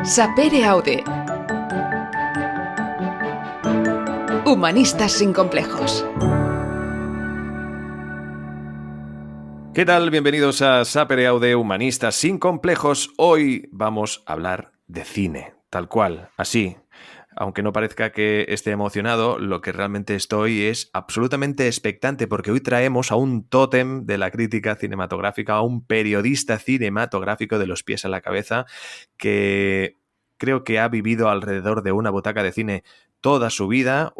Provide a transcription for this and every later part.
Sapere Aude. Humanistas sin complejos. ¿Qué tal? Bienvenidos a Sapere Aude, Humanistas sin complejos. Hoy vamos a hablar de cine, tal cual, así. Aunque no parezca que esté emocionado, lo que realmente estoy es absolutamente expectante, porque hoy traemos a un tótem de la crítica cinematográfica, a un periodista cinematográfico de los pies a la cabeza, que creo que ha vivido alrededor de una butaca de cine toda su vida,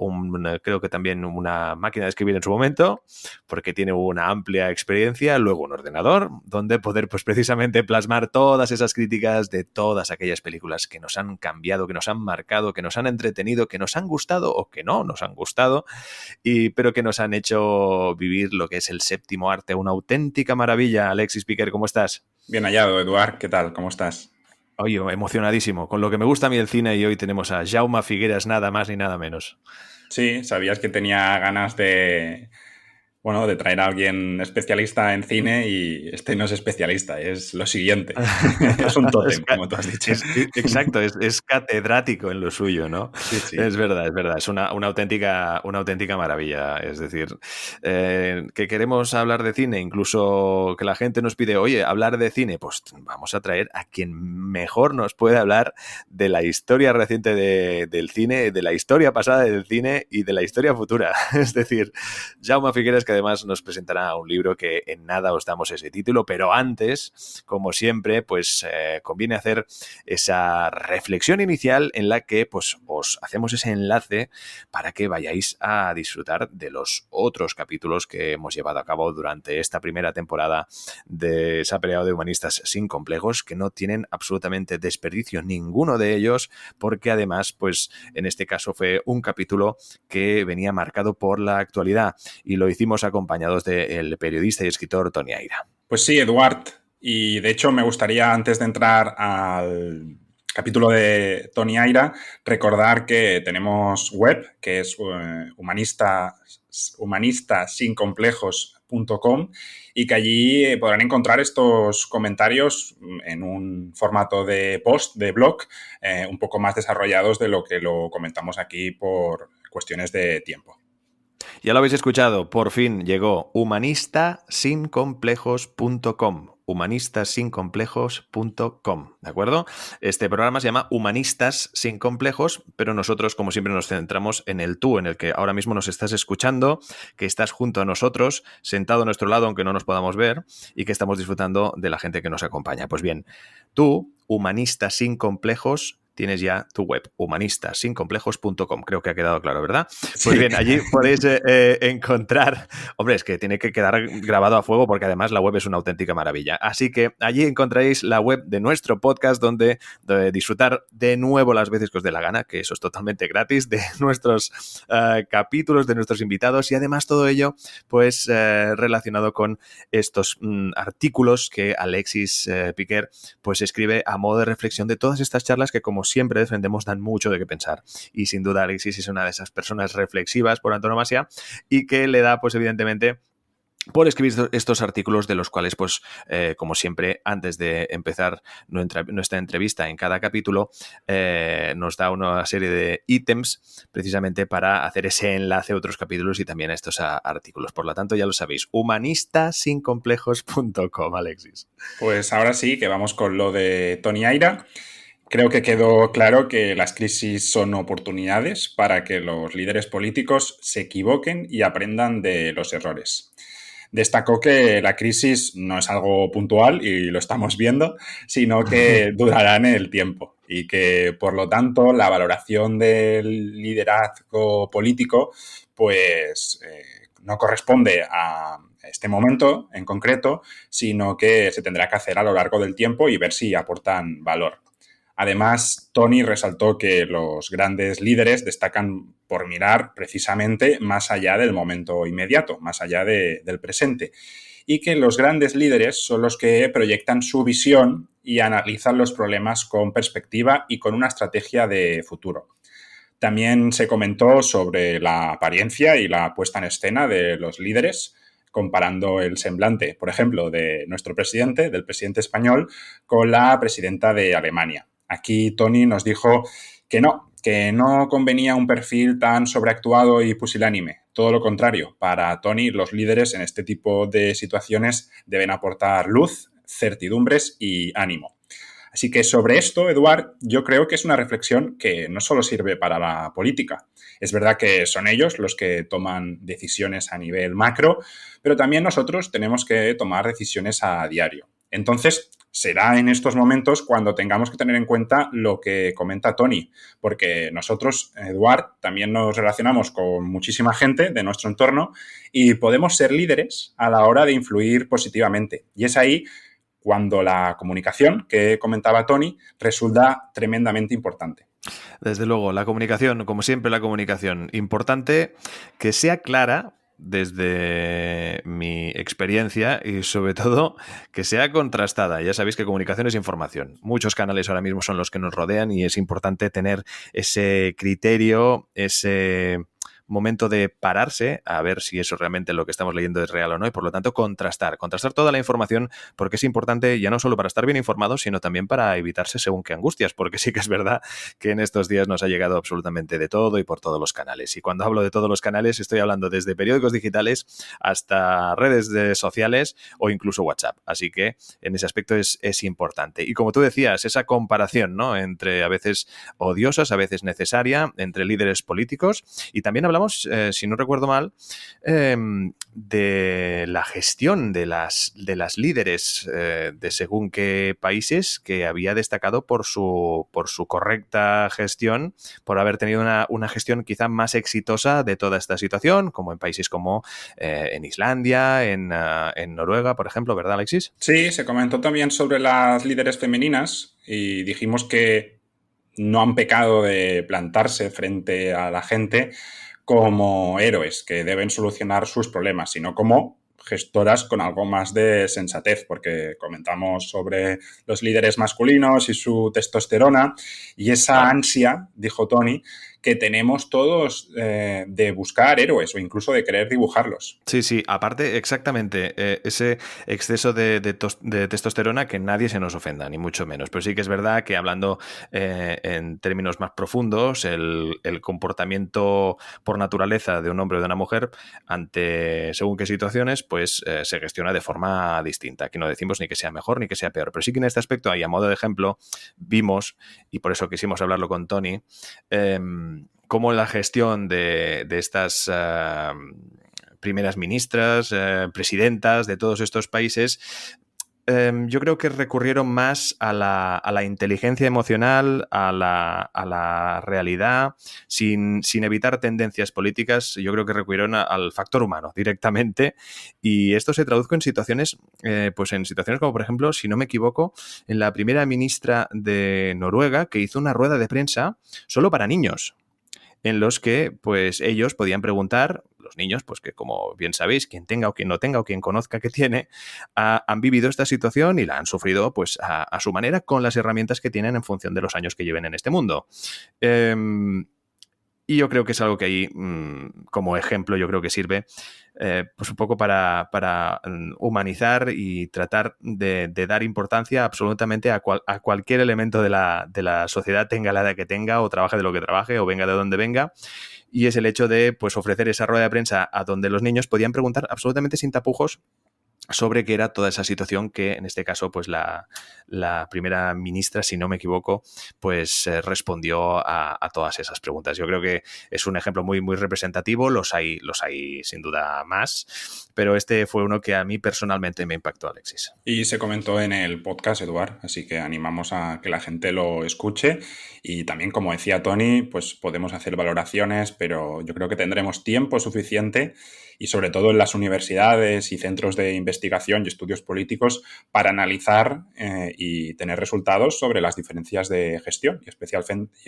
creo que también una máquina de escribir en su momento, porque tiene una amplia experiencia, luego un ordenador, donde poder pues precisamente plasmar todas esas críticas de todas aquellas películas que nos han cambiado, que nos han marcado, que nos han entretenido, que nos han gustado o que no nos han gustado, pero que nos han hecho vivir lo que es el séptimo arte, una auténtica maravilla. Alexis Piquer, ¿cómo estás? Bien hallado, Eduard. ¿Qué tal? ¿Cómo estás? Oye, emocionadísimo, con lo que me gusta a mí el cine, y hoy tenemos a Jaume Figueras, nada más ni nada menos. Sí, sabías que tenía ganas de traer a alguien especialista en cine y este no es especialista, es lo siguiente. Es un tótem, como tú has dicho. Exacto, es catedrático en lo suyo, ¿no? Sí, sí. Es verdad, es una auténtica maravilla. Es decir, que queremos hablar de cine, incluso que la gente nos pide, oye, hablar de cine, pues vamos a traer a quien mejor nos puede hablar de la historia reciente del cine, de la historia pasada del cine y de la historia futura. Es decir, Jaume Figueras, que además nos presentará un libro que en nada os damos ese título, pero antes, como siempre, pues conviene hacer esa reflexión inicial en la que pues os hacemos ese enlace para que vayáis a disfrutar de los otros capítulos que hemos llevado a cabo durante esta primera temporada de Sapere Aude, Humanistas sin complejos, que no tienen absolutamente desperdicio ninguno de ellos, porque además, pues en este caso fue un capítulo que venía marcado por la actualidad y lo hicimos acompañados del periodista y escritor Toni Aira. Pues sí, Eduard. Y de hecho me gustaría, antes de entrar al capítulo de Toni Aira, recordar que tenemos web, que es humanistasinComplejos.com, y que allí podrán encontrar estos comentarios en un formato de post, de blog, un poco más desarrollados de lo que lo comentamos aquí por cuestiones de tiempo. Ya lo habéis escuchado, por fin llegó humanistasinComplejos.com. humanistasinComplejos.com, ¿de acuerdo? Este programa se llama Humanistas sin complejos, pero nosotros, como siempre, nos centramos en el tú, en el que ahora mismo nos estás escuchando, que estás junto a nosotros, sentado a nuestro lado, aunque no nos podamos ver, y que estamos disfrutando de la gente que nos acompaña. Pues bien, tú, humanista sin complejos, tienes ya tu web, humanistasinComplejos.com. Creo que ha quedado claro, ¿verdad? Sí. Pues bien, allí podéis encontrar... Hombre, es que tiene que quedar grabado a fuego porque además la web es una auténtica maravilla. Así que allí encontraréis la web de nuestro podcast donde disfrutar de nuevo las veces que os dé la gana, que eso es totalmente gratis, de nuestros capítulos, de nuestros invitados y además todo ello pues relacionado con estos artículos que Alexis Piquer pues escribe a modo de reflexión de todas estas charlas que, como siempre defendemos, dan mucho de qué pensar. Y sin duda Alexis es una de esas personas reflexivas por antonomasia y que le da, pues evidentemente, por escribir estos artículos de los cuales, pues, como siempre, antes de empezar nuestra entrevista en cada capítulo, nos da una serie de ítems precisamente para hacer ese enlace a otros capítulos y también a estos artículos. Por lo tanto, ya lo sabéis, humanistasinComplejos.com, Alexis. Pues ahora sí, que vamos con lo de Toni Aira. Creo que quedó claro que las crisis son oportunidades para que los líderes políticos se equivoquen y aprendan de los errores. Destacó que la crisis no es algo puntual, y lo estamos viendo, sino que durará en el tiempo y que, por lo tanto, la valoración del liderazgo político pues no corresponde a este momento en concreto, sino que se tendrá que hacer a lo largo del tiempo y ver si aportan valor. Además, Toni resaltó que los grandes líderes destacan por mirar precisamente más allá del momento inmediato, más allá del presente, y que los grandes líderes son los que proyectan su visión y analizan los problemas con perspectiva y con una estrategia de futuro. También se comentó sobre la apariencia y la puesta en escena de los líderes, comparando el semblante, por ejemplo, de nuestro presidente, del presidente español, con la presidenta de Alemania. Aquí Tony nos dijo que no convenía un perfil tan sobreactuado y pusilánime. Todo lo contrario, para Tony, los líderes en este tipo de situaciones deben aportar luz, certidumbres y ánimo. Así que sobre esto, Eduard, yo creo que es una reflexión que no solo sirve para la política. Es verdad que son ellos los que toman decisiones a nivel macro, pero también nosotros tenemos que tomar decisiones a diario. Entonces, será en estos momentos cuando tengamos que tener en cuenta lo que comenta Tony, porque nosotros, Eduard, también nos relacionamos con muchísima gente de nuestro entorno y podemos ser líderes a la hora de influir positivamente. Y es ahí cuando la comunicación que comentaba Tony resulta tremendamente importante. Desde luego, la comunicación, como siempre, la comunicación. Importante que sea clara desde mi experiencia y sobre todo que sea contrastada. Ya sabéis que comunicación es información. Muchos canales ahora mismo son los que nos rodean y es importante tener ese criterio, ese momento de pararse a ver si eso realmente lo que estamos leyendo es real o no y por lo tanto contrastar toda la información porque es importante ya no solo para estar bien informados sino también para evitarse según qué angustias, porque sí que es verdad que en estos días nos ha llegado absolutamente de todo y por todos los canales. Y cuando hablo de todos los canales estoy hablando desde periódicos digitales hasta redes sociales o incluso WhatsApp. Así que en ese aspecto es importante. Y como tú decías, esa comparación, ¿no?, entre a veces odiosas, a veces necesaria, entre líderes políticos y también hablamos, si no recuerdo mal, de la gestión de las líderes de según qué países que había destacado por su correcta gestión, por haber tenido una gestión quizá más exitosa de toda esta situación, como en países como en Islandia, en Noruega, por ejemplo, ¿verdad, Alexis? Sí, se comentó también sobre las líderes femeninas y dijimos que no han pecado de plantarse frente a la gente como héroes que deben solucionar sus problemas, sino como gestoras con algo más de sensatez, porque comentamos sobre los líderes masculinos y su testosterona y esa ansia, dijo Tony, que tenemos todos de buscar héroes o incluso de querer dibujarlos. Sí, aparte, exactamente, ese exceso de testosterona que nadie se nos ofenda, ni mucho menos. Pero sí que es verdad que hablando en términos más profundos, el comportamiento por naturaleza de un hombre o de una mujer ante según qué situaciones, pues se gestiona de forma distinta. Aquí no decimos ni que sea mejor ni que sea peor. Pero sí que en este aspecto, ahí a modo de ejemplo, vimos, y por eso quisimos hablarlo con Tony, cómo la gestión de estas primeras ministras, presidentas de todos estos países, yo creo que recurrieron más a la inteligencia emocional, a la realidad, sin evitar tendencias políticas. Yo creo que recurrieron al factor humano directamente y esto se tradujo en situaciones, pues en situaciones como, por ejemplo, si no me equivoco, en la primera ministra de Noruega que hizo una rueda de prensa solo para niños, en los que pues ellos podían preguntar, los niños, pues que como bien sabéis, quien tenga o quien no tenga o quien conozca que tiene, han vivido esta situación y la han sufrido pues a su manera con las herramientas que tienen en función de los años que lleven en este mundo. Y yo creo que es algo que ahí, como ejemplo, yo creo que sirve pues un poco para humanizar y tratar de dar importancia absolutamente a cualquier elemento de la sociedad, tenga la edad que tenga o trabaje de lo que trabaje o venga de donde venga. Y es el hecho de pues, ofrecer esa rueda de prensa a donde los niños podían preguntar absolutamente sin tapujos sobre qué era toda esa situación que, en este caso, pues la primera ministra, si no me equivoco, pues respondió a todas esas preguntas. Yo creo que es un ejemplo muy, muy representativo, los hay sin duda más, pero este fue uno que a mí personalmente me impactó, Alexis. Y se comentó en el podcast, Eduard, así que animamos a que la gente lo escuche y también, como decía Tony, pues podemos hacer valoraciones, pero yo creo que tendremos tiempo suficiente y sobre todo en las universidades y centros de investigación y estudios políticos para analizar y tener resultados sobre las diferencias de gestión y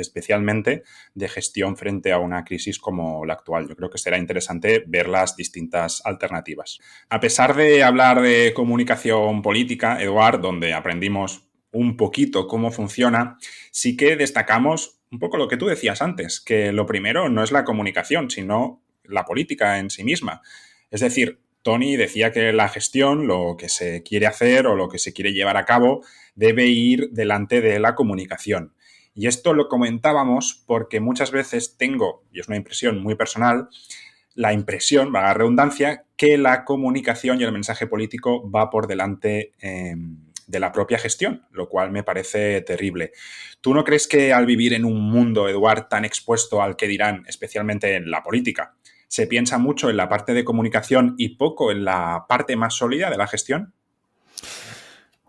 especialmente de gestión frente a una crisis como la actual. Yo creo que será interesante ver las distintas alternativas. A pesar de hablar de comunicación política, Eduard, donde aprendimos un poquito cómo funciona, sí que destacamos un poco lo que tú decías antes, que lo primero no es la comunicación, sino la política en sí misma. Es decir, Tony decía que la gestión, lo que se quiere hacer o lo que se quiere llevar a cabo, debe ir delante de la comunicación. Y esto lo comentábamos porque muchas veces tengo, y es una impresión muy personal, la impresión, valga la redundancia, que la comunicación y el mensaje político va por delante de la propia gestión, lo cual me parece terrible. ¿Tú no crees que al vivir en un mundo, Eduard, tan expuesto al que dirán, especialmente en la política, se piensa mucho en la parte de comunicación y poco en la parte más sólida de la gestión?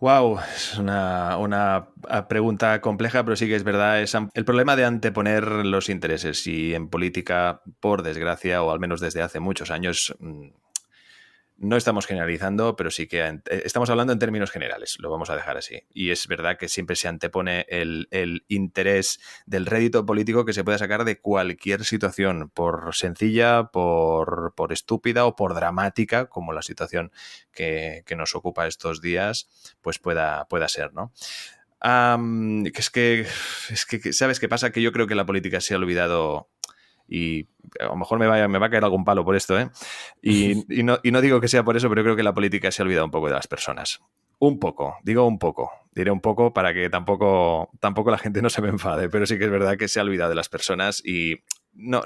Wow, es una pregunta compleja, pero sí que es verdad. El problema de anteponer los intereses y en política, por desgracia, o al menos desde hace muchos años, no estamos generalizando, pero sí que estamos hablando en términos generales, lo vamos a dejar así. Y es verdad que siempre se antepone el interés del rédito político que se pueda sacar de cualquier situación, por sencilla, por estúpida o por dramática, como la situación que nos ocupa estos días, pues pueda ser, ¿no? Es que, ¿sabes qué pasa? Que yo creo que la política se ha olvidado, y a lo mejor me va a caer algún palo por esto, ¿eh? Y no digo que sea por eso, pero creo que la política se ha olvidado un poco de las personas. Un poco, digo un poco. Diré un poco para que tampoco la gente no se me enfade, pero sí que es verdad que se ha olvidado de las personas y no,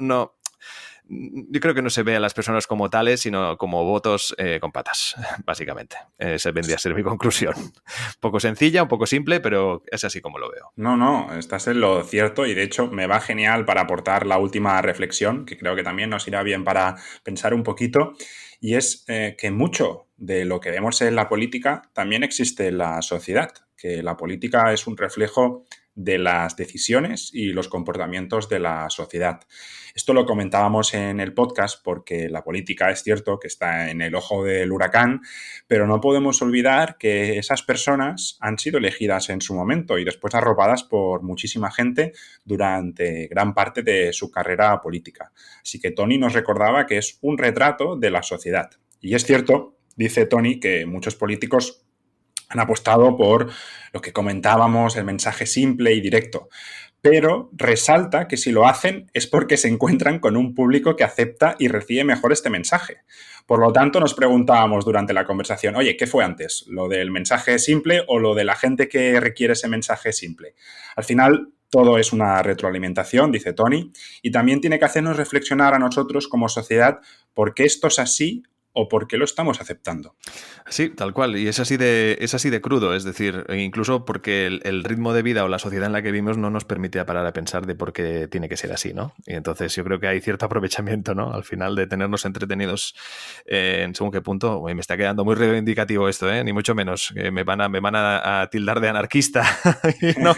yo creo que no se ve a las personas como tales, sino como votos con patas, básicamente. Esa vendría a ser mi conclusión. Un poco sencilla, un poco simple, pero es así como lo veo. No, estás en lo cierto y de hecho me va genial para aportar la última reflexión, que creo que también nos irá bien para pensar un poquito, y es que mucho de lo que vemos en la política también existe en la sociedad, que la política es un reflejo de las decisiones y los comportamientos de la sociedad. Esto lo comentábamos en el podcast porque la política es cierto que está en el ojo del huracán, pero no podemos olvidar que esas personas han sido elegidas en su momento y después arropadas por muchísima gente durante gran parte de su carrera política. Así que Tony nos recordaba que es un retrato de la sociedad. Y es cierto, dice Tony, que muchos políticos han apostado por lo que comentábamos, el mensaje simple y directo. Pero resalta que si lo hacen es porque se encuentran con un público que acepta y recibe mejor este mensaje. Por lo tanto, nos preguntábamos durante la conversación, oye, ¿qué fue antes? ¿Lo del mensaje simple o lo de la gente que requiere ese mensaje simple? Al final, todo es una retroalimentación, dice Tony, y también tiene que hacernos reflexionar a nosotros como sociedad por qué esto es así o por qué lo estamos aceptando. Sí, tal cual. Y es así de crudo. Es decir, incluso porque el ritmo de vida o la sociedad en la que vivimos no nos permite parar a pensar de por qué tiene que ser así, ¿no? Y entonces yo creo que hay cierto aprovechamiento, ¿no? Al final de tenernos entretenidos en según qué punto. Uy, me está quedando muy reivindicativo esto, ¿eh? Ni mucho menos. Me van a tildar de anarquista y no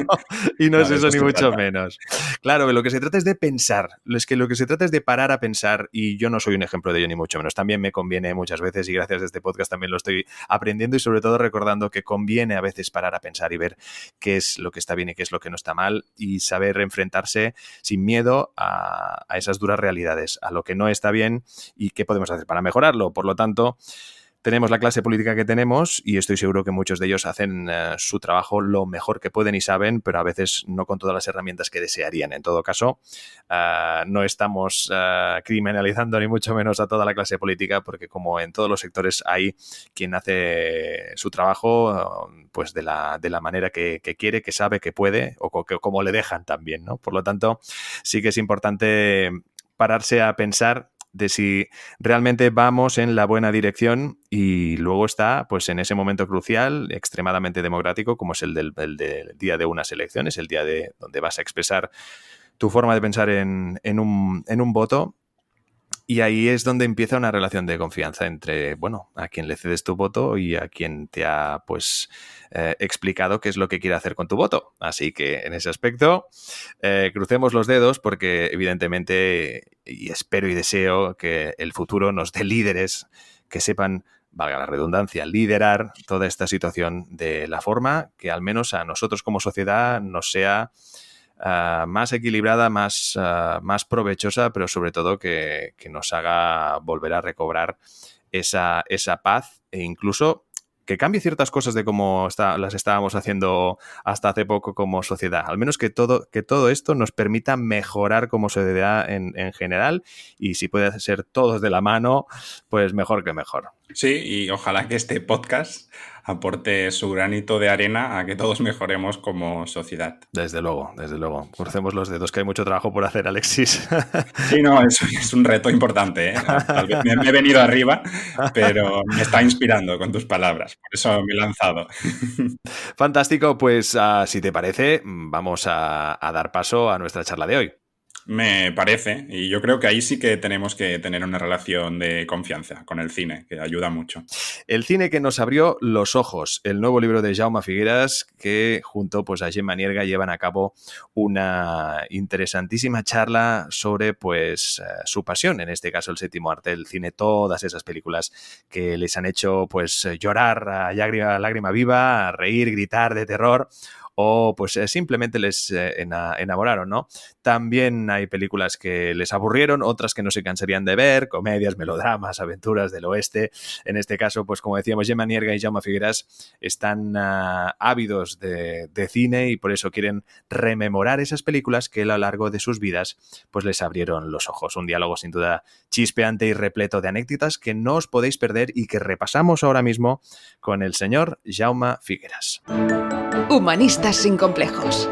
No, es de eso eso ni se mucho trata. menos. Claro, lo que se trata es de pensar. Es que lo que se trata es de parar a pensar y yo no soy un ejemplo de ello ni mucho menos. También me conviene muchas veces y gracias a este podcast también lo estoy aprendiendo y sobre todo recordando que conviene a veces parar a pensar y ver qué es lo que está bien y qué es lo que no está mal y saber enfrentarse sin miedo a esas duras realidades, a lo que no está bien y qué podemos hacer para mejorarlo. Por lo tanto, tenemos la clase política que tenemos y estoy seguro que muchos de ellos hacen su trabajo lo mejor que pueden y saben, pero a veces no con todas las herramientas que desearían. En todo caso, no estamos criminalizando ni mucho menos a toda la clase política porque como en todos los sectores hay quien hace su trabajo pues de la manera que quiere, que sabe, que puede o que, como le dejan también, ¿no? Por lo tanto, sí que es importante pararse a pensar de si realmente vamos en la buena dirección y luego está pues en ese momento crucial, extremadamente democrático, como es el del día de unas elecciones, el día de donde vas a expresar tu forma de pensar en un voto. Y ahí es donde empieza una relación de confianza entre, bueno, a quien le cedes tu voto y a quien te ha, pues, explicado qué es lo que quiere hacer con tu voto. Así que en ese aspecto, crucemos los dedos porque evidentemente, y espero y deseo que el futuro nos dé líderes que sepan, valga la redundancia, liderar toda esta situación de la forma que al menos a nosotros como sociedad nos sea más equilibrada, más provechosa, pero sobre todo que nos haga volver a recobrar esa paz e incluso que cambie ciertas cosas de cómo las estábamos haciendo hasta hace poco como sociedad. Al menos que todo esto nos permita mejorar como sociedad en general, y si puede ser todos de la mano, pues mejor que mejor. Sí, y ojalá que este podcast aporte su granito de arena a que todos mejoremos como sociedad. Desde luego. Crucemos los dedos, que hay mucho trabajo por hacer, Alexis. Sí, no, es un reto importante, ¿eh? Tal vez me he venido arriba, pero me está inspirando con tus palabras. Por eso me he lanzado. Fantástico, pues si te parece, vamos a dar paso a nuestra charla de hoy. Me parece, y yo creo que ahí sí que tenemos que tener una relación de confianza con el cine, que ayuda mucho. El cine que nos abrió los ojos, el nuevo libro de Jaume Figueras, que junto pues, a Gemma Nierga llevan a cabo una interesantísima charla sobre pues, su pasión, en este caso el séptimo arte, el cine, todas esas películas que les han hecho pues, llorar a lágrima viva, a reír, gritar de terror, o pues simplemente les enamoraron, ¿no? También hay películas que les aburrieron, otras que no se cansarían de ver, comedias, melodramas, aventuras del oeste. En este caso, pues como decíamos, Gemma Nierga y Jaume Figueras están ávidos de cine, y por eso quieren rememorar esas películas que a lo largo de sus vidas pues les abrieron los ojos. Un diálogo sin duda chispeante y repleto de anécdotas que no os podéis perder y que repasamos ahora mismo con el señor Jaume Figueras. Humanistas sin complejos.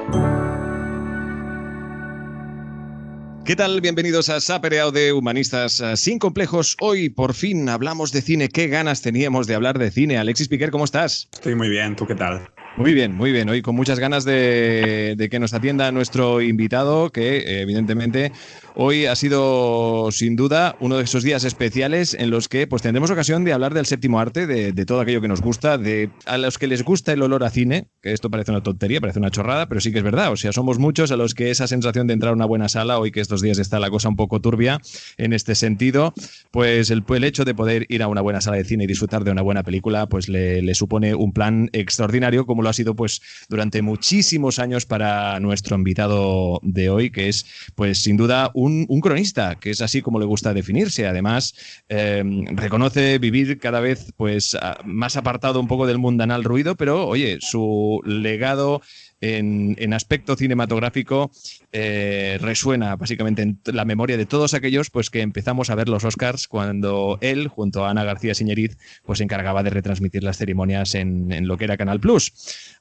¿Qué tal? Bienvenidos a Sapereao de Humanistas sin complejos. Hoy por fin hablamos de cine. ¿Qué ganas teníamos de hablar de cine? Alexis Piquer, ¿cómo estás? Estoy muy bien, ¿tú qué tal? Muy bien, muy bien. Hoy con muchas ganas de que nos atienda nuestro invitado, que evidentemente hoy ha sido sin duda uno de esos días especiales en los que pues tendremos ocasión de hablar del séptimo arte, de todo aquello que nos gusta, a los que les gusta el olor a cine, que esto parece una tontería, parece una chorrada, pero sí que es verdad. O sea, somos muchos a los que esa sensación de entrar a una buena sala, hoy que estos días está la cosa un poco turbia en este sentido, pues el hecho de poder ir a una buena sala de cine y disfrutar de una buena película, pues le supone un plan extraordinario, como lo ha sido pues durante muchísimos años para nuestro invitado de hoy, que es pues sin duda un cronista, que es así como le gusta definirse. Además, reconoce vivir cada vez pues más apartado un poco del mundanal ruido, pero oye, su legado en aspecto cinematográfico resuena básicamente en la memoria de todos aquellos pues que empezamos a ver los Oscars cuando él, junto a Ana García Siñeriz, pues se encargaba de retransmitir las ceremonias en lo que era Canal Plus.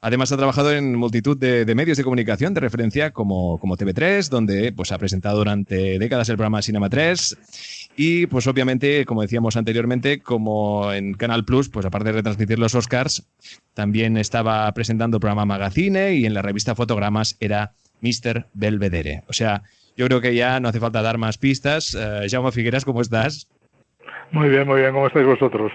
Además, ha trabajado en multitud de medios de comunicación de referencia como TV3, donde pues ha presentado durante décadas el programa Cinema 3. Y pues obviamente, como decíamos anteriormente, como en Canal Plus, pues aparte de retransmitir los Oscars, también estaba presentando el programa Magazine, y en la revista Fotogramas era Mr. Belvedere. O sea, yo creo que ya no hace falta dar más pistas. Jaume Figueras, ¿cómo estás? Muy bien, ¿cómo estáis vosotros?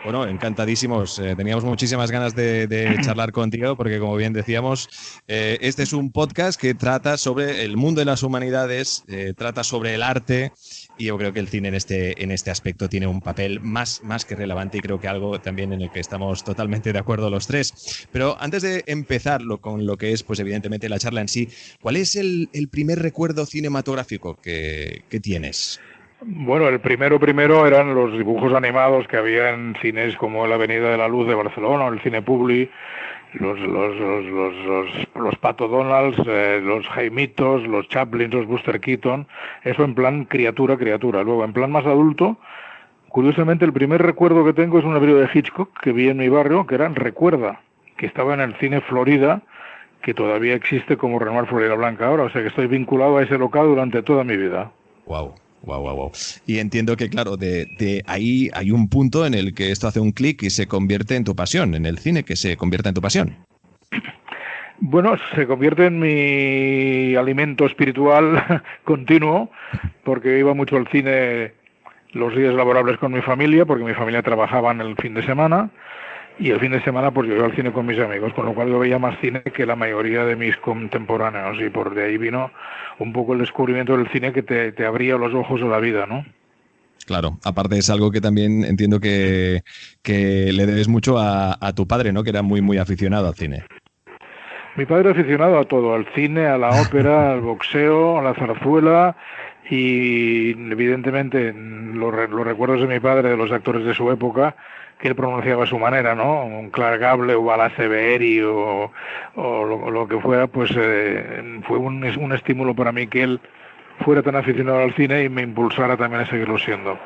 Bueno, encantadísimos. Teníamos muchísimas ganas de charlar contigo porque, como bien decíamos, este es un podcast que trata sobre el mundo de las humanidades, trata sobre el arte, y yo creo que el cine en este aspecto tiene un papel más que relevante, y creo que algo también en el que estamos totalmente de acuerdo los tres. Pero antes de empezar con lo que es, pues evidentemente, la charla en sí, ¿cuál es el primer recuerdo cinematográfico que tienes? Bueno, el primero eran los dibujos animados que había en cines como la Avenida de la Luz de Barcelona, o el Cine Publi, los Pato Donalds, los Jaimitos, los Chaplins, los Buster Keaton, eso en plan criatura. Luego, en plan más adulto, curiosamente, el primer recuerdo que tengo es una película de Hitchcock que vi en mi barrio, que era Recuerda, que estaba en el Cine Florida, que todavía existe como Renoir Florida Blanca ahora, o sea que estoy vinculado a ese local durante toda mi vida. Wow. Y entiendo que, claro, de ahí hay un punto en el que esto hace un clic y se convierte en tu pasión, en el cine que se convierta en tu pasión. Bueno, se convierte en mi alimento espiritual continuo, porque iba mucho al cine los días laborables con mi familia, porque mi familia trabajaba en el fin de semana, y el fin de semana pues yo iba al cine con mis amigos, con lo cual yo veía más cine que la mayoría de mis contemporáneos, y por de ahí vino un poco el descubrimiento del cine que te abría los ojos a la vida, ¿no? Claro, aparte es algo que también entiendo que le debes mucho a tu padre, ¿no? Que era muy aficionado al cine. Mi padre aficionado a todo, al cine, a la ópera, al boxeo, a la zarzuela, y evidentemente los recuerdos de mi padre, de los actores de su época, él pronunciaba a su manera, ¿no? Un Clark Gable o Bala Severi o lo que fuera, pues fue un estímulo para mí que él fuera tan aficionado al cine y me impulsara también a seguirlo siendo.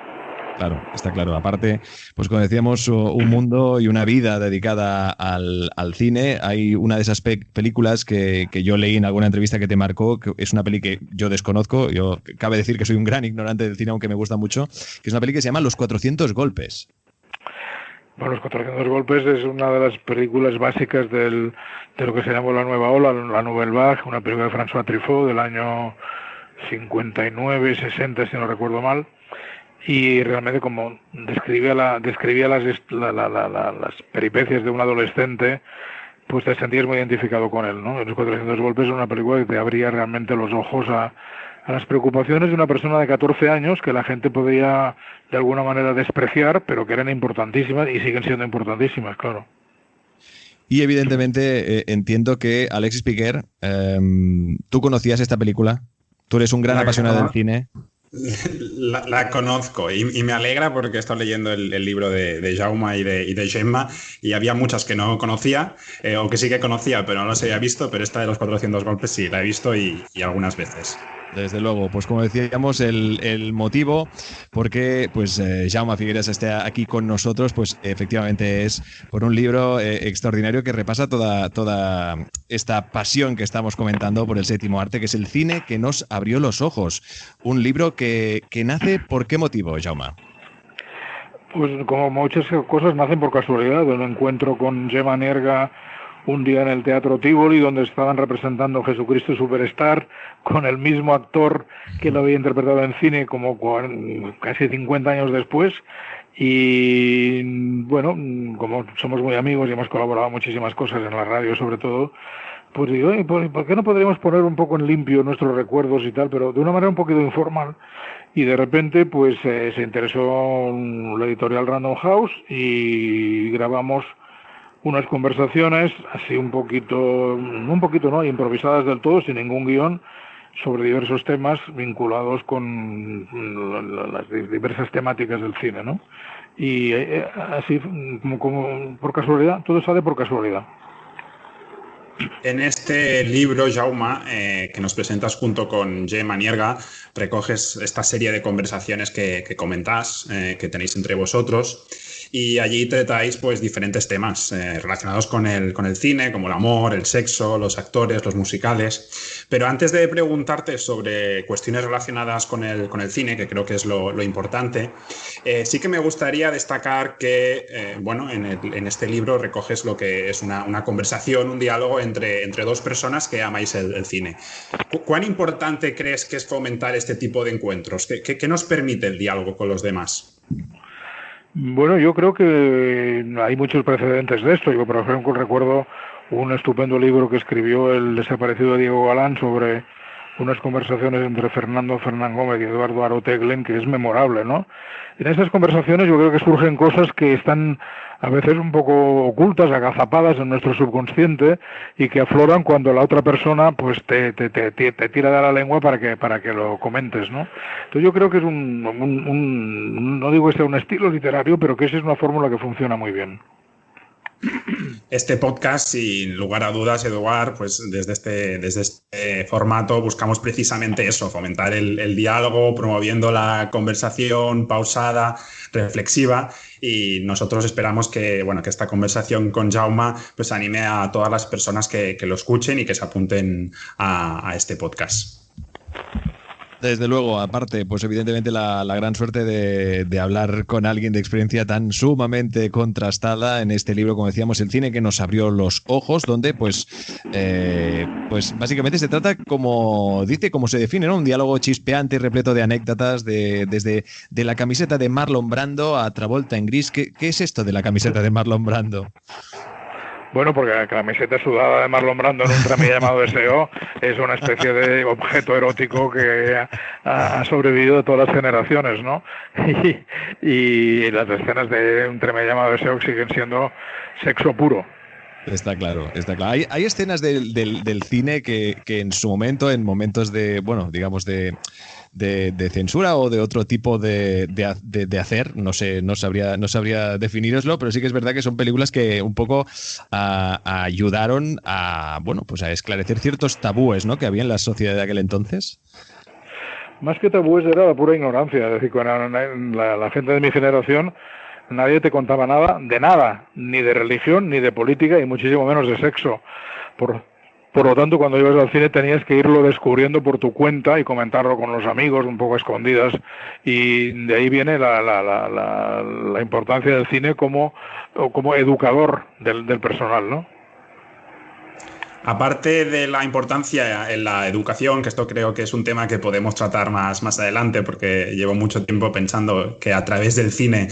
Claro, está claro. Aparte, pues como decíamos, un mundo y una vida dedicada al cine. Hay una de esas películas que yo leí en alguna entrevista que te marcó, que es una peli que yo desconozco. Yo cabe decir que soy un gran ignorante del cine, aunque me gusta mucho, que es una peli que se llama Los 400 golpes. Bueno, Los 400 golpes es una de las películas básicas de lo que se llamó la Nueva Ola, la Nouvelle Vague, una película de François Truffaut del año 59, 60, si no recuerdo mal. Y realmente como describía las peripecias de un adolescente, pues te sentías muy identificado con él, ¿no? Los 400 golpes es una película que te abría realmente los ojos a las preocupaciones de una persona de 14 años que la gente podía de alguna manera despreciar, pero que eran importantísimas y siguen siendo importantísimas, claro. Y evidentemente entiendo que Alexis Piquer, ¿tú conocías esta película? Tú eres un gran apasionado del cine. La conozco y me alegra porque he estado leyendo el libro de Jaume y de Gemma y había muchas que no conocía o que sí que conocía pero no las había visto, pero esta de los 400 golpes sí, la he visto y algunas veces. Desde luego, pues como decíamos, el motivo por qué pues, Jaume Figueras esté aquí con nosotros, pues efectivamente es por un libro extraordinario que repasa toda esta pasión que estamos comentando por el séptimo arte, que es el cine que nos abrió los ojos. Un libro que nace, ¿por qué motivo, Jaume? Pues como muchas cosas nacen por casualidad, de un encuentro con Gemma Nierga un día en el Teatro Tívoli, donde estaban representando Jesucristo Superstar con el mismo actor que lo había interpretado en cine como casi 50 años después. Y bueno, como somos muy amigos y hemos colaborado muchísimas cosas en la radio sobre todo, pues digo, ¿por qué no podríamos poner un poco en limpio nuestros recuerdos y tal, pero de una manera un poquito informal? Y de repente pues se interesó la editorial Random House y grabamos unas conversaciones así un poquito no, improvisadas del todo, sin ningún guión, sobre diversos temas vinculados con las diversas temáticas del cine, ¿no? Y así como por casualidad, todo sale por casualidad. En este libro, Jaume, que nos presentas junto con Gemma Nierga, recoges esta serie de conversaciones que comentás, que tenéis entre vosotros. Y allí tratáis pues diferentes temas relacionados con el cine, como el amor, el sexo, los actores, los musicales. Pero antes de preguntarte sobre cuestiones relacionadas con el cine, que creo que es lo importante, sí que me gustaría destacar que, bueno, en este libro recoges lo que es una conversación, un diálogo entre dos personas que amáis el cine. ¿Cuán importante crees que es fomentar este tipo de encuentros? ¿Qué nos permite el diálogo con los demás? Bueno, yo creo que hay muchos precedentes de esto. Yo, por ejemplo, recuerdo un estupendo libro que escribió el desaparecido Diego Galán sobre unas conversaciones entre Fernando Fernán Gómez y Eduardo Aroteglen, que es memorable, ¿no? En esas conversaciones yo creo que surgen cosas que están a veces un poco ocultas, agazapadas en nuestro subconsciente y que afloran cuando la otra persona pues te tira de la lengua para que lo comentes, ¿no? Entonces yo creo que es no digo que sea un estilo literario, pero que esa es una fórmula que funciona muy bien. Este podcast, sin lugar a dudas, Eduard, pues desde este formato buscamos precisamente eso, fomentar el diálogo, promoviendo la conversación pausada, reflexiva, y nosotros esperamos que esta conversación con Jaume pues anime a todas las personas que lo escuchen y que se apunten a este podcast. Desde luego, aparte, pues evidentemente la gran suerte de hablar con alguien de experiencia tan sumamente contrastada en este libro, como decíamos, El cine que nos abrió los ojos, donde pues básicamente se trata, como se define, ¿no? Un diálogo chispeante y repleto de anécdotas desde la camiseta de Marlon Brando a Travolta en gris. ¿Qué es esto de la camiseta de Marlon Brando? Bueno, porque la camiseta sudada de Marlon Brando en un trámite llamado Deseo es una especie de objeto erótico que ha sobrevivido de todas las generaciones, ¿no? Y las escenas de un trámite llamado Deseo siguen siendo sexo puro. Está claro, está claro. Hay escenas del cine que en su momento, en momentos de, bueno, digamos de censura o de otro tipo de hacer, no sé, no sabría definiroslo, pero sí que es verdad que son películas que un poco ayudaron a, bueno, pues a esclarecer ciertos tabúes, ¿no?, que había en la sociedad de aquel entonces. Más que tabúes era la pura ignorancia. Es decir, cuando la gente de mi generación, nadie te contaba nada, ni de religión, ni de política, y muchísimo menos de sexo. Por lo tanto, cuando ibas al cine tenías que irlo descubriendo por tu cuenta y comentarlo con los amigos, un poco a escondidas, y de ahí viene la importancia del cine como educador del personal, ¿no? Aparte de la importancia en la educación, que esto creo que es un tema que podemos tratar más adelante, porque llevo mucho tiempo pensando que a través del cine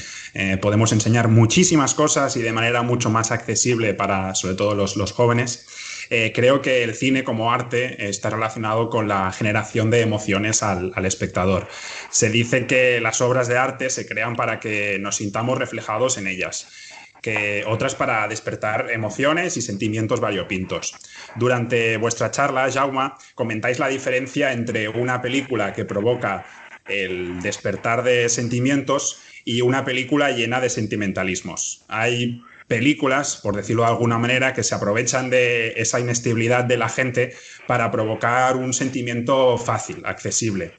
podemos enseñar muchísimas cosas y de manera mucho más accesible para, sobre todo, los jóvenes. Creo que el cine como arte está relacionado con la generación de emociones al espectador. Se dice que las obras de arte se crean para que nos sintamos reflejados en ellas, que otras para despertar emociones y sentimientos variopintos. Durante vuestra charla, Jaume, comentáis la diferencia entre una película que provoca el despertar de sentimientos y una película llena de sentimentalismos. Hay películas, por decirlo de alguna manera, que se aprovechan de esa inestabilidad de la gente para provocar un sentimiento fácil, accesible.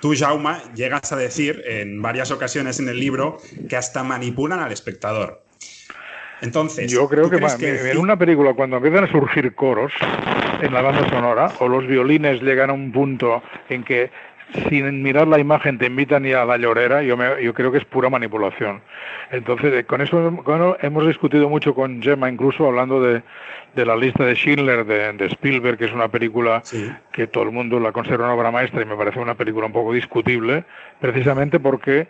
Tú, Jaume, llegas a decir en varias ocasiones en el libro que hasta manipulan al espectador. Entonces, yo creo que en una película, cuando empiezan a surgir coros en la banda sonora, o los violines llegan a un punto en que sin mirar la imagen te invitan ya a la llorera, yo creo que es pura manipulación. Entonces, con eso hemos discutido mucho con Gemma, incluso hablando de la lista de Schindler de Spielberg, que es una película que todo el mundo la considera una obra maestra, y me parece una película un poco discutible, precisamente porque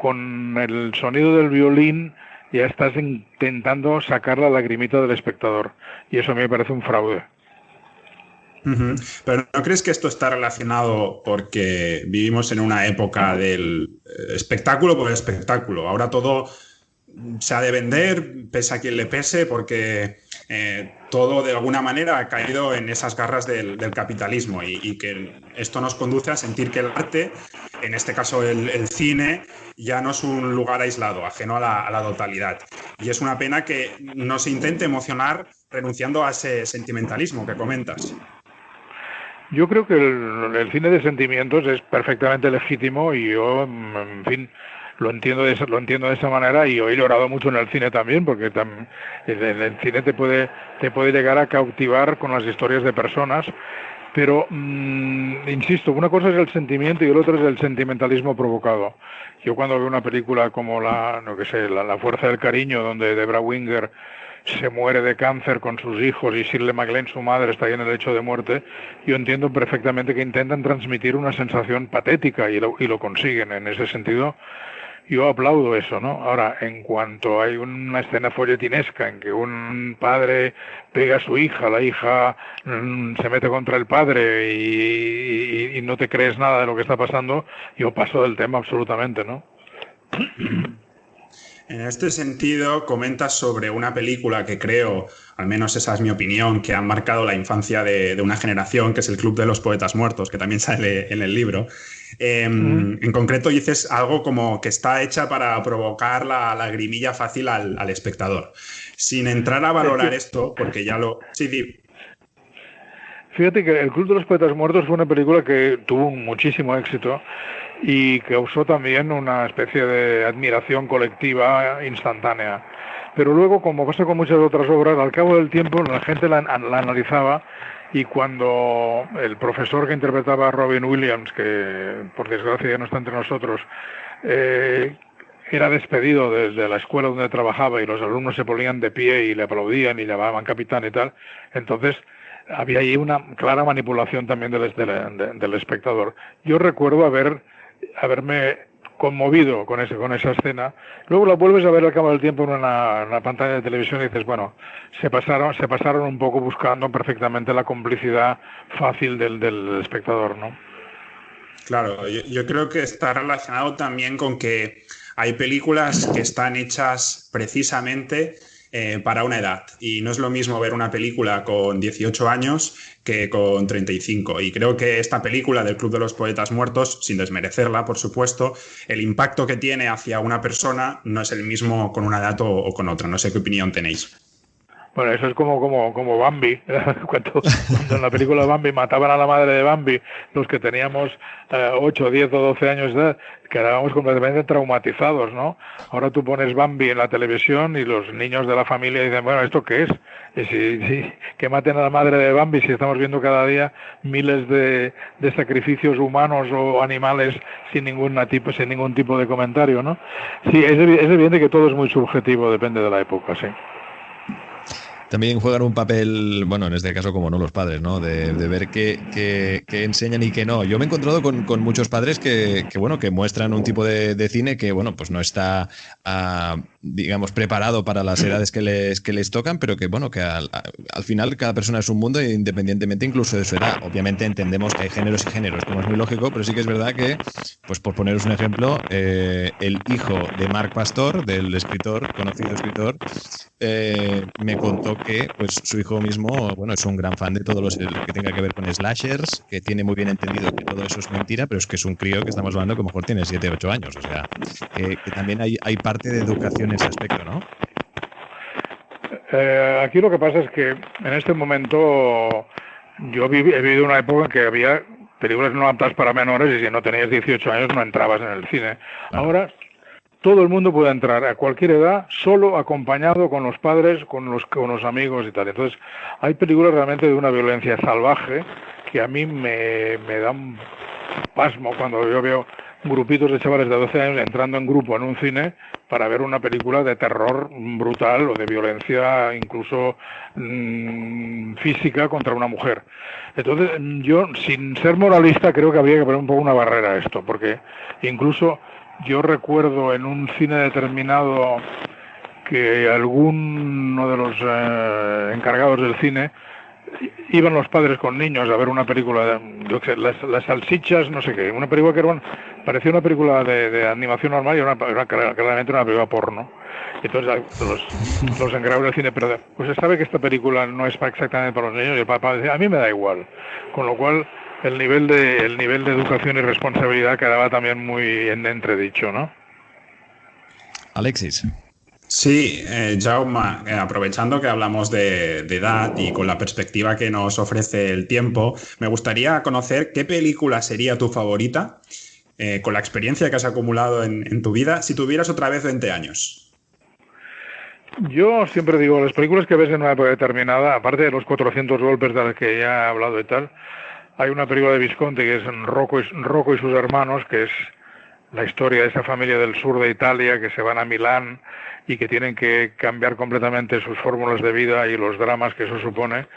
con el sonido del violín ya estás intentando sacar la lagrimita del espectador, y eso a mí me parece un fraude. Uh-huh. Pero ¿no crees que esto está relacionado porque vivimos en una época del espectáculo por el espectáculo? Ahora todo se ha de vender, pese a quien le pese, porque todo de alguna manera ha caído en esas garras del capitalismo, y que esto nos conduce a sentir que el arte, en este caso el cine, ya no es un lugar aislado, ajeno a la totalidad. Y es una pena que no se intente emocionar renunciando a ese sentimentalismo que comentas. Yo creo que el cine de sentimientos es perfectamente legítimo, y yo, en fin, lo entiendo de esa manera, y yo he llorado mucho en el cine también, porque el cine te puede llegar a cautivar con las historias de personas, pero insisto, una cosa es el sentimiento y el otro es el sentimentalismo provocado. Yo cuando veo una película como La fuerza del cariño, donde Debra Winger se muere de cáncer con sus hijos y Shirley MacLaine, su madre, está ahí en el lecho de muerte, yo entiendo perfectamente que intentan transmitir una sensación patética, y lo consiguen. En ese sentido, yo aplaudo eso, ¿no? Ahora, en cuanto hay una escena folletinesca en que un padre pega a su hija, la hija se mete contra el padre y no te crees nada de lo que está pasando, yo paso del tema absolutamente, ¿no? En este sentido, comentas sobre una película que creo, al menos esa es mi opinión, que ha marcado la infancia de una generación, que es El Club de los Poetas Muertos, que también sale en el libro. En concreto dices algo como que está hecha para provocar la lagrimilla fácil al espectador. Sin entrar a valorar esto, porque ya lo... Sí. Fíjate que El Club de los Poetas Muertos fue una película que tuvo muchísimo éxito y causó también una especie de admiración colectiva instantánea. Pero luego, como pasa con muchas otras obras, al cabo del tiempo la gente la analizaba, y cuando el profesor que interpretaba a Robin Williams, que por desgracia ya no está entre nosotros, era despedido desde la escuela donde trabajaba, y los alumnos se ponían de pie y le aplaudían y le llamaban capitán y tal, entonces había ahí una clara manipulación también del espectador. Yo recuerdo haberme conmovido con esa escena. Luego la vuelves a ver al cabo del tiempo en una pantalla de televisión y dices, bueno, se pasaron un poco buscando perfectamente la complicidad fácil del espectador, ¿no? Claro, yo creo que está relacionado también con que hay películas que están hechas precisamente para una edad. Y no es lo mismo ver una película con 18 años que con 35. Y creo que esta película del Club de los Poetas Muertos, sin desmerecerla, por supuesto, el impacto que tiene hacia una persona no es el mismo con una edad o con otra. No sé qué opinión tenéis. Bueno, eso es como Bambi. Cuando en la película Bambi mataban a la madre de Bambi, los que teníamos 8, 10 o 12 años de edad, quedábamos completamente traumatizados, ¿no? Ahora tú pones Bambi en la televisión y los niños de la familia dicen, bueno, ¿esto qué es? Y si que maten a la madre de Bambi, si estamos viendo cada día miles de sacrificios humanos o animales sin ningún tipo de comentario, ¿no? Sí, es evidente que todo es muy subjetivo, depende de la época, sí. También juegan un papel, bueno, en este caso como no los padres, ¿no? De ver qué enseñan y qué no. Yo me he encontrado con muchos padres que muestran un tipo de cine que, bueno, pues no está, digamos, preparado para las edades que les tocan, pero que, bueno, que al final cada persona es un mundo independientemente incluso de su edad. Obviamente entendemos que hay géneros y géneros, como es muy lógico, pero sí que es verdad que, pues por poneros un ejemplo, el hijo de Marc Pastor, del escritor, conocido escritor, me contó que pues su hijo mismo, bueno, es un gran fan de todo lo que tenga que ver con slashers, que tiene muy bien entendido que todo eso es mentira, pero es que es un crío que estamos hablando que a lo mejor tiene 7 o 8 años, o sea, que también hay parte de educación en ese aspecto, ¿no? Aquí lo que pasa es que en este momento he vivido una época en que había películas no aptas para menores y si no tenías 18 años no entrabas en el cine. Ahora todo el mundo puede entrar a cualquier edad, solo acompañado con los padres, con los amigos y tal. Entonces, hay películas realmente de una violencia salvaje que a mí me da un pasmo cuando yo veo grupitos de chavales de 12 años entrando en grupo en un cine para ver una película de terror brutal o de violencia incluso física contra una mujer. Entonces, yo, sin ser moralista, creo que habría que poner un poco una barrera a esto, porque incluso yo recuerdo en un cine determinado que alguno de los encargados del cine iban los padres con niños a ver una película, las salchichas, no sé qué, una película que parecía una película de animación normal y era claramente una película porno. Entonces los encargados del cine, pero pues se sabe que esta película no es exactamente para los niños y el papá decía, a mí me da igual, con lo cual el nivel de educación y responsabilidad quedaba también muy en entredicho, ¿no? Alexis. Sí, Jaume, aprovechando que hablamos de edad y con la perspectiva que nos ofrece el tiempo, me gustaría conocer qué película sería tu favorita, con la experiencia que has acumulado en tu vida, si tuvieras otra vez 20 años. Yo siempre digo, las películas que ves en una época determinada, aparte de los 400 golpes de los que ya he hablado y tal, hay una película de Visconti que es Rocco y sus hermanos, que es la historia de esa familia del sur de Italia que se van a Milán y que tienen que cambiar completamente sus fórmulas de vida y los dramas que eso supone,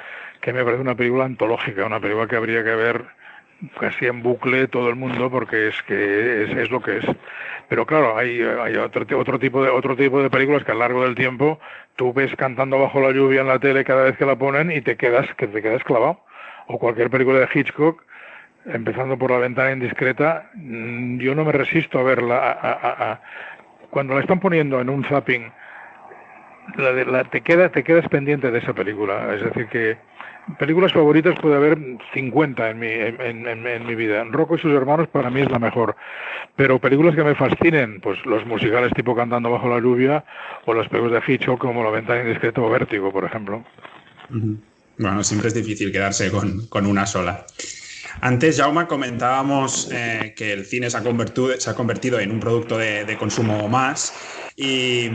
que me parece una película antológica, una película que habría que ver casi en bucle todo el mundo porque es lo que es. Pero claro, hay otro tipo de películas que a lo largo del tiempo tú ves cantando bajo la lluvia en la tele cada vez que la ponen y te quedas clavado. O cualquier película de Hitchcock, empezando por La ventana indiscreta, yo no me resisto a verla. Cuando la están poniendo en un zapping, te quedas pendiente de esa película. Es decir, que películas favoritas puede haber 50 en mi vida. Rocco y sus hermanos para mí es la mejor. Pero películas que me fascinen, pues los musicales tipo Cantando bajo la lluvia o las películas de Hitchcock como La ventana indiscreta o Vértigo, por ejemplo. Bueno, siempre es difícil quedarse con una sola. Antes, Jaume, comentábamos que el cine se ha convertido en un producto de consumo más y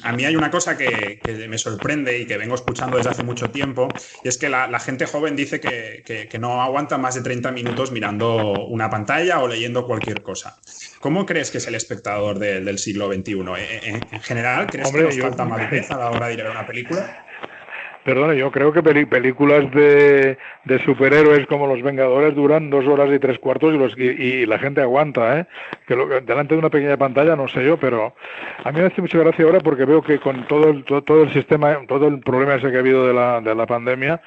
a mí hay una cosa que me sorprende y que vengo escuchando desde hace mucho tiempo y es que la gente joven dice que no aguanta más de 30 minutos mirando una pantalla o leyendo cualquier cosa. ¿Cómo crees que es el espectador del siglo XXI? En general, ¿crees que nos falta madurez a la hora de ir a ver una película? Perdone, yo creo que películas de superhéroes como Los Vengadores duran 2 horas y 3/4 y la gente aguanta, ¿eh? Delante de una pequeña pantalla, no sé yo, pero a mí me hace mucha gracia ahora porque veo que con todo el sistema, todo el problema ese que ha habido de la pandemia,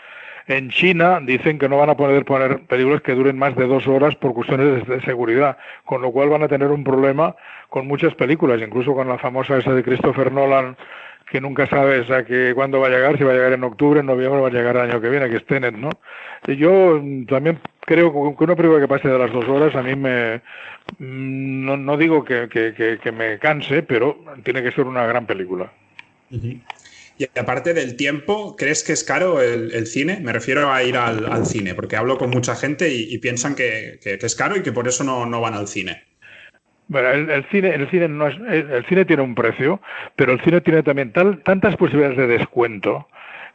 en China dicen que no van a poder poner películas que duren más de 2 horas por cuestiones de seguridad, con lo cual van a tener un problema con muchas películas, incluso con la famosa esa de Christopher Nolan, que nunca sabes cuándo va a llegar, si va a llegar en octubre, en noviembre, va a llegar el año que viene, que es Tenet, ¿no? Y yo también creo que una película que pase de las 2 horas a mí no digo que me canse, pero tiene que ser una gran película. Uh-huh. Y aparte del tiempo, ¿crees que es caro el cine? Me refiero a ir al cine, porque hablo con mucha gente y piensan que es caro y que por eso no van al cine. Bueno, el cine tiene un precio, pero el cine tiene también tantas posibilidades de descuento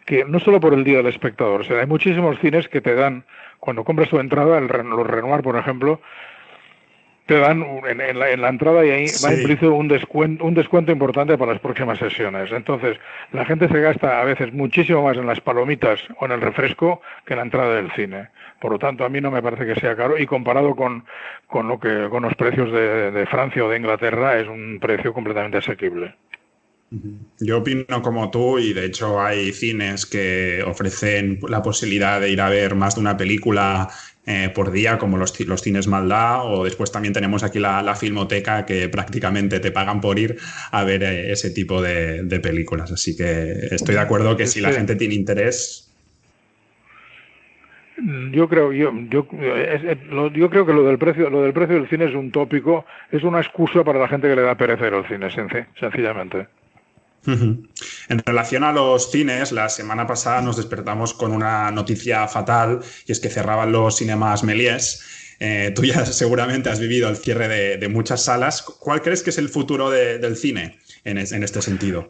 que no solo por el día del espectador, o sea, hay muchísimos cines que te dan, cuando compras tu entrada, los Renoir, por ejemplo, te dan en la entrada y ahí va implícito un descuento importante para las próximas sesiones. Entonces, la gente se gasta a veces muchísimo más en las palomitas o en el refresco que en la entrada del cine. Por lo tanto, a mí no me parece que sea caro y comparado con los precios de Francia o de Inglaterra es un precio completamente asequible. Yo opino como tú y de hecho hay cines que ofrecen la posibilidad de ir a ver más de una película por día, como los cines Maldá, o después también tenemos aquí la Filmoteca, que prácticamente te pagan por ir a ver ese tipo de películas. Así que estoy de acuerdo que si la gente tiene interés... Yo creo que lo del precio del cine es un tópico, es una excusa para la gente que le da pereza ir al cine, sencillamente. En relación a los cines, la semana pasada nos despertamos con una noticia fatal y es que cerraban los cinemas Méliès. Tú ya seguramente has vivido el cierre de muchas salas. ¿Cuál crees que es el futuro del cine en este sentido?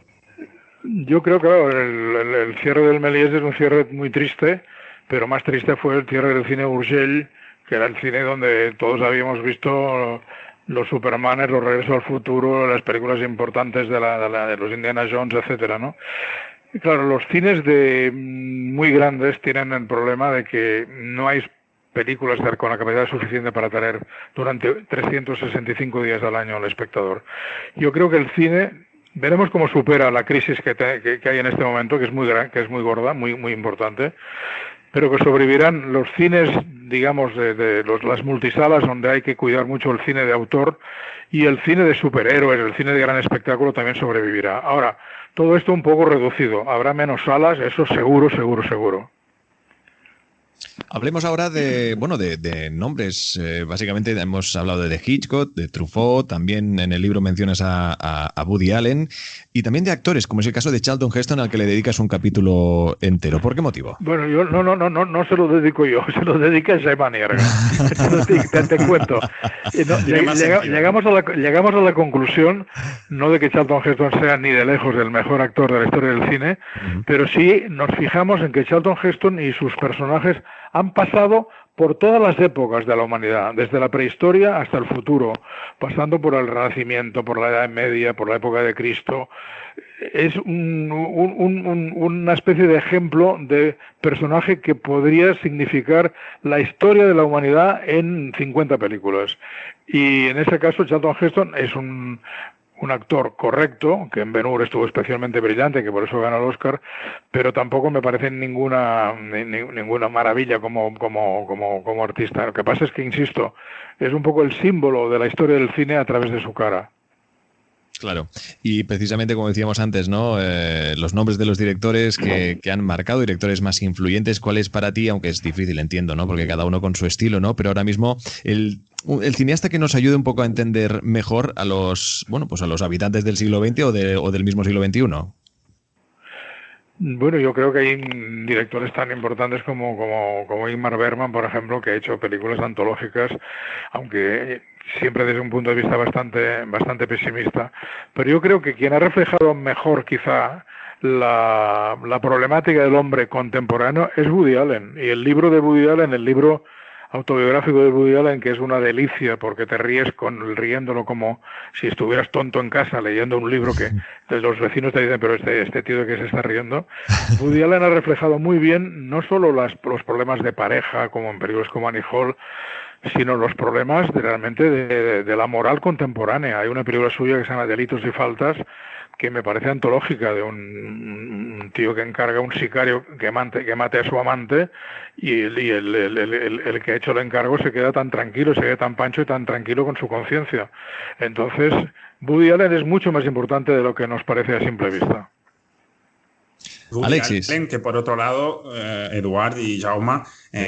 Yo creo que el cierre del Méliès es un cierre muy triste, pero más triste fue el cierre del cine Urgell, que era el cine donde todos habíamos visto los Supermanes, los Regresos al Futuro, las películas importantes de los Indiana Jones, etcétera, ¿no? Y claro, los cines muy grandes tienen el problema de que no hay películas con la capacidad suficiente para atraer durante 365 días al año al espectador. Yo creo que el cine, veremos cómo supera la crisis que hay en este momento, que es muy gorda, muy importante, pero que sobrevivirán los cines, digamos, las multisalas, donde hay que cuidar mucho el cine de autor, y el cine de superhéroes, el cine de gran espectáculo también sobrevivirá. Ahora, todo esto un poco reducido, habrá menos salas, eso seguro. Hablemos ahora de nombres. Básicamente hemos hablado de Hitchcock, de Truffaut, también en el libro mencionas a Woody Allen, y también de actores, como es el caso de Charlton Heston, al que le dedicas un capítulo entero. ¿Por qué motivo? Bueno, yo no se lo dedico yo, se lo dedica Simon Nierga. te cuento. Llegamos a la conclusión, no de que Charlton Heston sea ni de lejos el mejor actor de la historia del cine, pero sí nos fijamos en que Charlton Heston y sus personajes han pasado por todas las épocas de la humanidad, desde la prehistoria hasta el futuro, pasando por el Renacimiento, por la Edad Media, por la época de Cristo. Es una especie de ejemplo de personaje que podría significar la historia de la humanidad en 50 películas. Y en ese caso Charlton Heston es un actor correcto, que en Ben-Hur estuvo especialmente brillante, que por eso ganó el Oscar, pero tampoco me parece ninguna maravilla como artista. Lo que pasa es que, insisto, es un poco el símbolo de la historia del cine a través de su cara. Claro, y precisamente como decíamos antes, ¿no? Los nombres de los directores que han marcado, directores más influyentes, ¿cuál es para ti? Aunque es difícil, entiendo, ¿no? Porque cada uno con su estilo, ¿no? Pero ahora mismo el cineasta que nos ayude un poco a entender mejor a los habitantes del siglo XX o del mismo siglo XXI. Bueno, yo creo que hay directores tan importantes como Ingmar Bergman, por ejemplo, que ha hecho películas antológicas, aunque siempre desde un punto de vista bastante pesimista. Pero yo creo que quien ha reflejado mejor quizá la problemática del hombre contemporáneo es Woody Allen. Y el libro de Woody Allen, el libro autobiográfico de Woody Allen, que es una delicia porque te ríes riéndolo como si estuvieras tonto en casa leyendo un libro que los vecinos te dicen, pero este tío de qué se está riendo. Woody Allen ha reflejado muy bien no solo los problemas de pareja, como en películas como Annie Hall, sino los problemas realmente de la moral contemporánea. Hay una película suya que se llama Delitos y Faltas, que me parece antológica, de un tío que encarga a un sicario que mate a su amante, y el que ha hecho el encargo se queda tan tranquilo, se queda tan pancho y tan tranquilo con su conciencia. Entonces, Woody Allen es mucho más importante de lo que nos parece a simple vista. Woody Alexis. Allen, que por otro lado, Eduard y Jaume,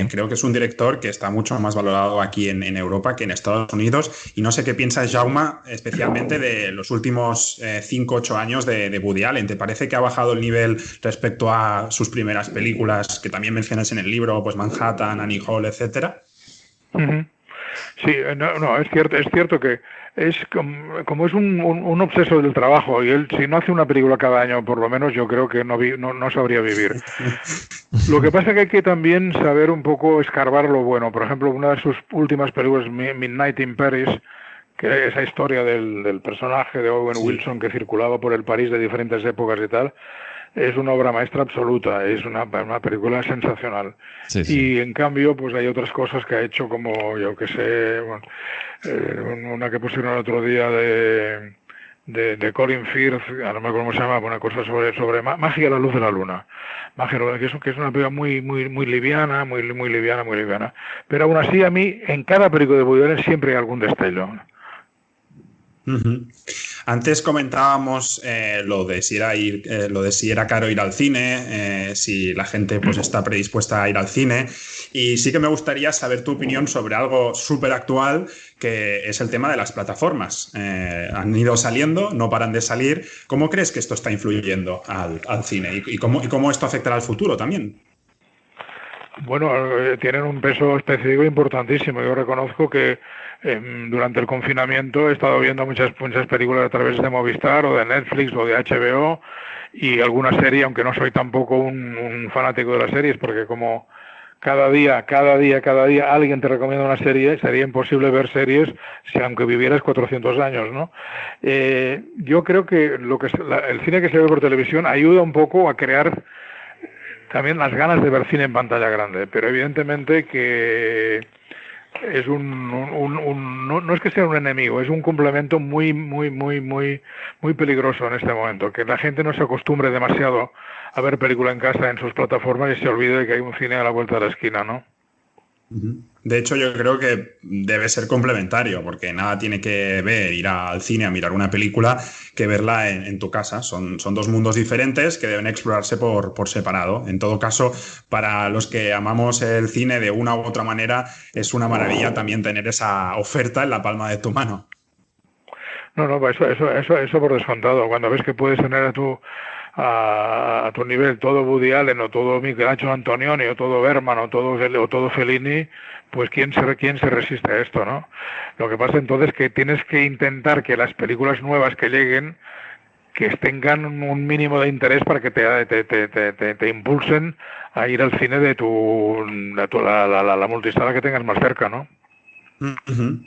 creo que es un director que está mucho más valorado aquí en Europa que en Estados Unidos. Y no sé qué piensas, Jaume, especialmente de los últimos 5 o 8 años de Woody Allen. ¿Te parece que ha bajado el nivel respecto a sus primeras películas, que también mencionas en el libro, pues Manhattan, Annie Hall, etcétera? Uh-huh. Sí, no, es cierto que es como es un obseso del trabajo, y él, si no hace una película cada año, por lo menos, yo creo que no sabría vivir. Lo que pasa es que hay que también saber un poco escarbar lo bueno. Por ejemplo, una de sus últimas películas, Midnight in Paris, que es esa historia del personaje de Owen Wilson que circulaba por el París de diferentes épocas y tal, es una obra maestra absoluta, es una película sensacional. Sí. Y en cambio, pues hay otras cosas que ha hecho, como, yo que sé, bueno, una que pusieron el otro día de Colin Firth, no me acuerdo cómo se llama, una cosa sobre Magia a la luz de la luna. Magia, que es una película muy liviana, muy liviana. Pero aún así, a mí, en cada película de Woody Allen siempre hay algún destello. Uh-huh. Antes comentábamos lo de si era caro ir al cine, si la gente pues está predispuesta a ir al cine, y sí que me gustaría saber tu opinión sobre algo súper actual, que es el tema de las plataformas. Han ido saliendo, no paran de salir. ¿Cómo crees que esto está influyendo al cine y cómo esto afectará al futuro también? Bueno, tienen un peso específico importantísimo. Yo reconozco que durante el confinamiento he estado viendo muchas películas a través de Movistar o de Netflix o de HBO, y alguna serie, aunque no soy tampoco un fanático de las series, porque como cada día alguien te recomienda una serie, sería imposible ver series si aunque vivieras 400 años, ¿no? Yo creo que el cine que se ve por televisión ayuda un poco a crear también las ganas de ver cine en pantalla grande, pero evidentemente que es no es que sea un enemigo, es un complemento muy peligroso en este momento, que la gente no se acostumbre demasiado a ver película en casa en sus plataformas y se olvide de que hay un cine a la vuelta de la esquina, ¿no? De hecho, yo creo que debe ser complementario, porque nada tiene que ver ir al cine a mirar una película que verla en tu casa. Son dos mundos diferentes que deben explorarse por separado. En todo caso, para los que amamos el cine de una u otra manera, es una maravilla también tener esa oferta en la palma de tu mano. No, eso por descontado. Cuando ves que puedes tener a tu nivel todo Woody Allen o todo Michelangelo Antonioni o todo Bergman o todo Fellini, pues ¿quién se resiste a esto, no? Lo que pasa entonces es que tienes que intentar que las películas nuevas que lleguen, que tengan un mínimo de interés para que te impulsen a ir al cine de la multisala que tengas más cerca, ¿no? Uh-huh.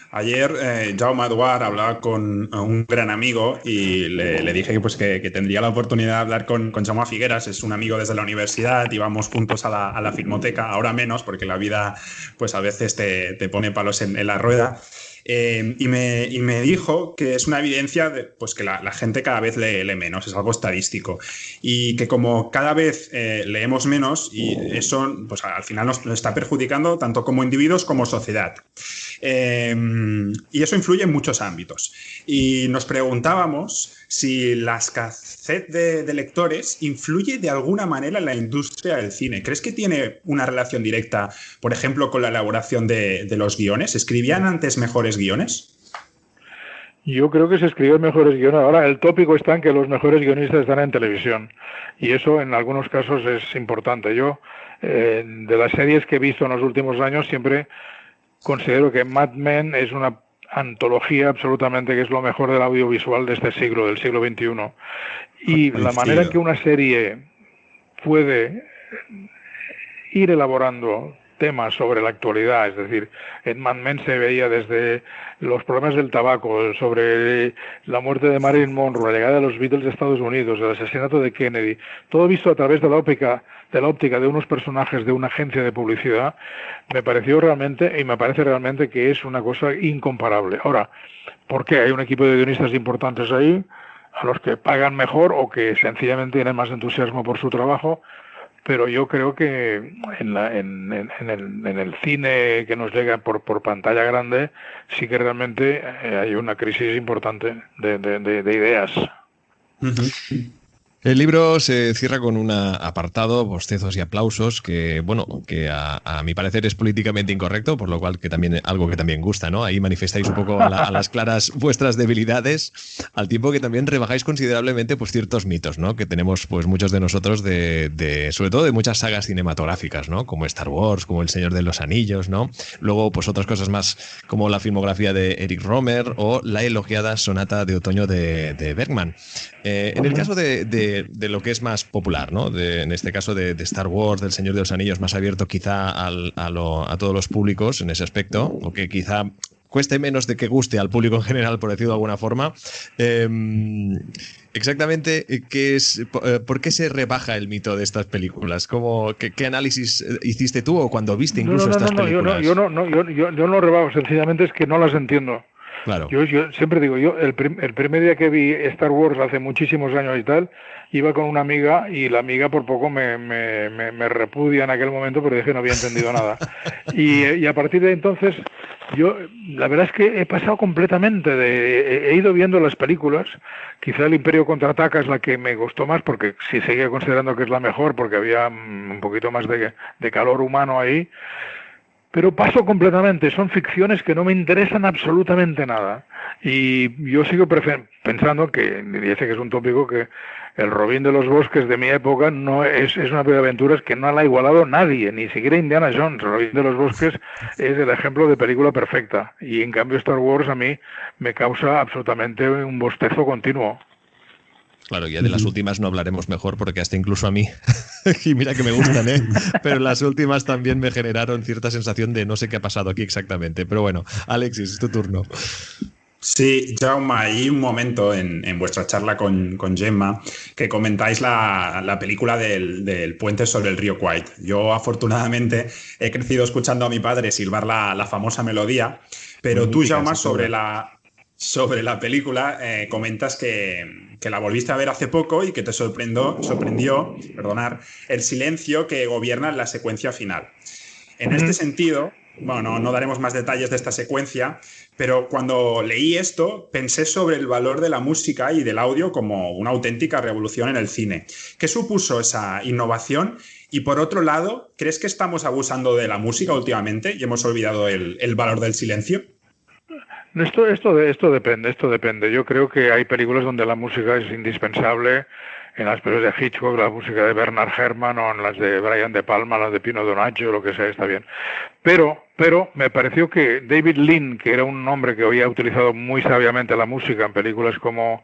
Ayer Jaume Eduard hablaba con un gran amigo y le dije que tendría la oportunidad de hablar con Jaume Figueras. Es un amigo desde la universidad, íbamos juntos a la Filmoteca, ahora menos porque la vida pues a veces te pone palos en la rueda. Y me dijo que es una evidencia pues que la gente cada vez lee menos, es algo estadístico, y que como cada vez leemos menos, y eso pues al final nos está perjudicando tanto como individuos como sociedad. Y eso influye en muchos ámbitos. Y nos preguntábamos si la escasez de lectores influye de alguna manera en la industria del cine. ¿Crees que tiene una relación directa, por ejemplo, con la elaboración de los guiones? ¿Escribían antes mejores guiones? Yo creo que se escriben mejores guiones. Ahora el tópico está en que los mejores guionistas están en televisión, y eso en algunos casos es importante. Yo, de las series que he visto en los últimos años, siempre considero que Mad Men es una antología absolutamente, que es lo mejor del audiovisual de este siglo, del siglo XXI. Y la manera en que una serie puede ir elaborando temas sobre la actualidad, es decir, en Mad Men se veía desde los problemas del tabaco, sobre la muerte de Marilyn Monroe, la llegada de los Beatles a Estados Unidos, el asesinato de Kennedy, todo visto a través de la óptica de unos personajes de una agencia de publicidad. Me pareció realmente, y me parece realmente, que es una cosa incomparable. Ahora, ¿por qué? Hay un equipo de guionistas importantes ahí, a los que pagan mejor o que sencillamente tienen más entusiasmo por su trabajo, pero yo creo que en el cine que nos llega por pantalla grande sí que realmente hay una crisis importante de ideas. Uh-huh. El libro se cierra con un apartado, bostezos y aplausos, que, bueno, que a mi parecer es políticamente incorrecto, por lo cual que también algo que también gusta, ¿no? Ahí manifestáis un poco a las claras vuestras debilidades, al tiempo que también rebajáis considerablemente pues ciertos mitos, ¿no? Que tenemos pues muchos de nosotros sobre todo de muchas sagas cinematográficas, ¿no? Como Star Wars, como El Señor de los Anillos, ¿no? Luego pues otras cosas más como la filmografía de Eric Rohmer o la elogiada Sonata de Otoño de Bergman. En el caso de lo que es más popular, ¿no? En este caso de Star Wars, del Señor de los Anillos, más abierto quizá a todos los públicos en ese aspecto, o que quizá cueste menos de que guste al público en general, por decirlo de alguna forma. Exactamente, ¿por qué se rebaja el mito de estas películas? ¿Qué análisis hiciste tú o cuando viste incluso estas películas? Yo no rebajo, sencillamente es que no las entiendo. Claro. Yo siempre digo, el primer día que vi Star Wars hace muchísimos años y tal, iba con una amiga y la amiga por poco me repudia en aquel momento porque dije que no había entendido nada. Y a partir de entonces, la verdad es que he pasado completamente he ido viendo las películas. Quizá El Imperio Contraataca es la que me gustó más porque sí seguía considerando que es la mejor porque había un poquito más de calor humano ahí. Pero paso completamente, son ficciones que no me interesan absolutamente nada. Y yo sigo pensando que, dice que es un tópico, que el Robin de los Bosques de mi época no es una película de aventuras que no la ha igualado nadie, ni siquiera Indiana Jones. El Robin de los Bosques es el ejemplo de película perfecta. Y en cambio Star Wars a mí me causa absolutamente un bostezo continuo. Claro, ya de las últimas no hablaremos mejor porque hasta incluso a mí, y mira que me gustan, ¿eh? Pero las últimas también me generaron cierta sensación de no sé qué ha pasado aquí exactamente. Pero bueno, Alexis, es tu turno. Sí, Jaume, hay un momento en vuestra charla con Gemma que comentáis la película del puente sobre el río Kwai. Yo afortunadamente he crecido escuchando a mi padre silbar la famosa melodía, pero tú, Jaume, sobre la película comentas que la volviste a ver hace poco y que te sorprendió el silencio que gobierna en la secuencia final. En este sentido, bueno, no daremos más detalles de esta secuencia, pero cuando leí esto pensé sobre el valor de la música y del audio como una auténtica revolución en el cine. ¿Qué supuso esa innovación? Y por otro lado, ¿crees que estamos abusando de la música últimamente y hemos olvidado el valor del silencio? Esto depende. Yo creo que hay películas donde la música es indispensable. En las películas de Hitchcock, la música de Bernard Herrmann, o en las de Brian De Palma, las de Pino Donaggio, lo que sea, está bien. Pero me pareció que David Lean, que era un hombre que había utilizado muy sabiamente la música en películas como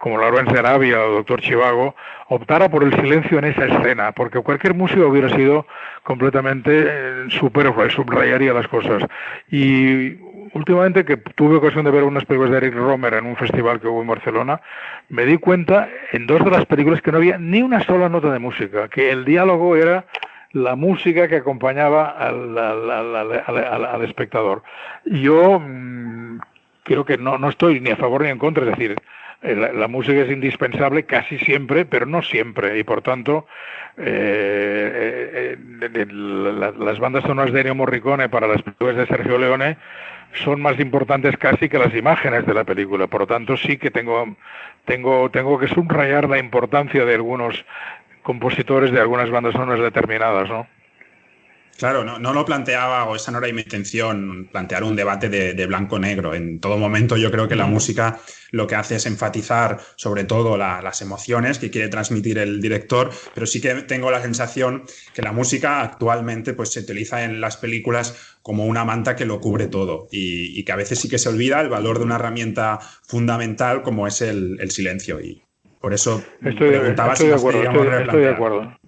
Lawrence de Arabia o Doctor Zhivago, optara por el silencio en esa escena, porque cualquier música hubiera sido completamente superflua y subrayaría las cosas. Y últimamente, que tuve ocasión de ver unas películas de Eric Rohmer en un festival que hubo en Barcelona, me di cuenta en dos de las películas que no había ni una sola nota de música, que el diálogo era la música que acompañaba al espectador. Yo creo que no estoy ni a favor ni en contra, es decir, la música es indispensable casi siempre, pero no siempre, y por tanto las bandas sonoras de Ennio Morricone para las películas de Sergio Leone son más importantes casi que las imágenes de la película. Por lo tanto, sí que tengo que subrayar la importancia de algunos compositores de algunas bandas sonoras determinadas, ¿no? Claro, no lo planteaba, o esa no era mi intención, plantear un debate de blanco-negro. En todo momento yo creo que la música lo que hace es enfatizar sobre todo las emociones que quiere transmitir el director, pero sí que tengo la sensación que la música actualmente pues, se utiliza en las películas como una manta que lo cubre todo y que a veces sí que se olvida el valor de una herramienta fundamental como es el silencio. Y por eso preguntaba si nos deberíamos replantear.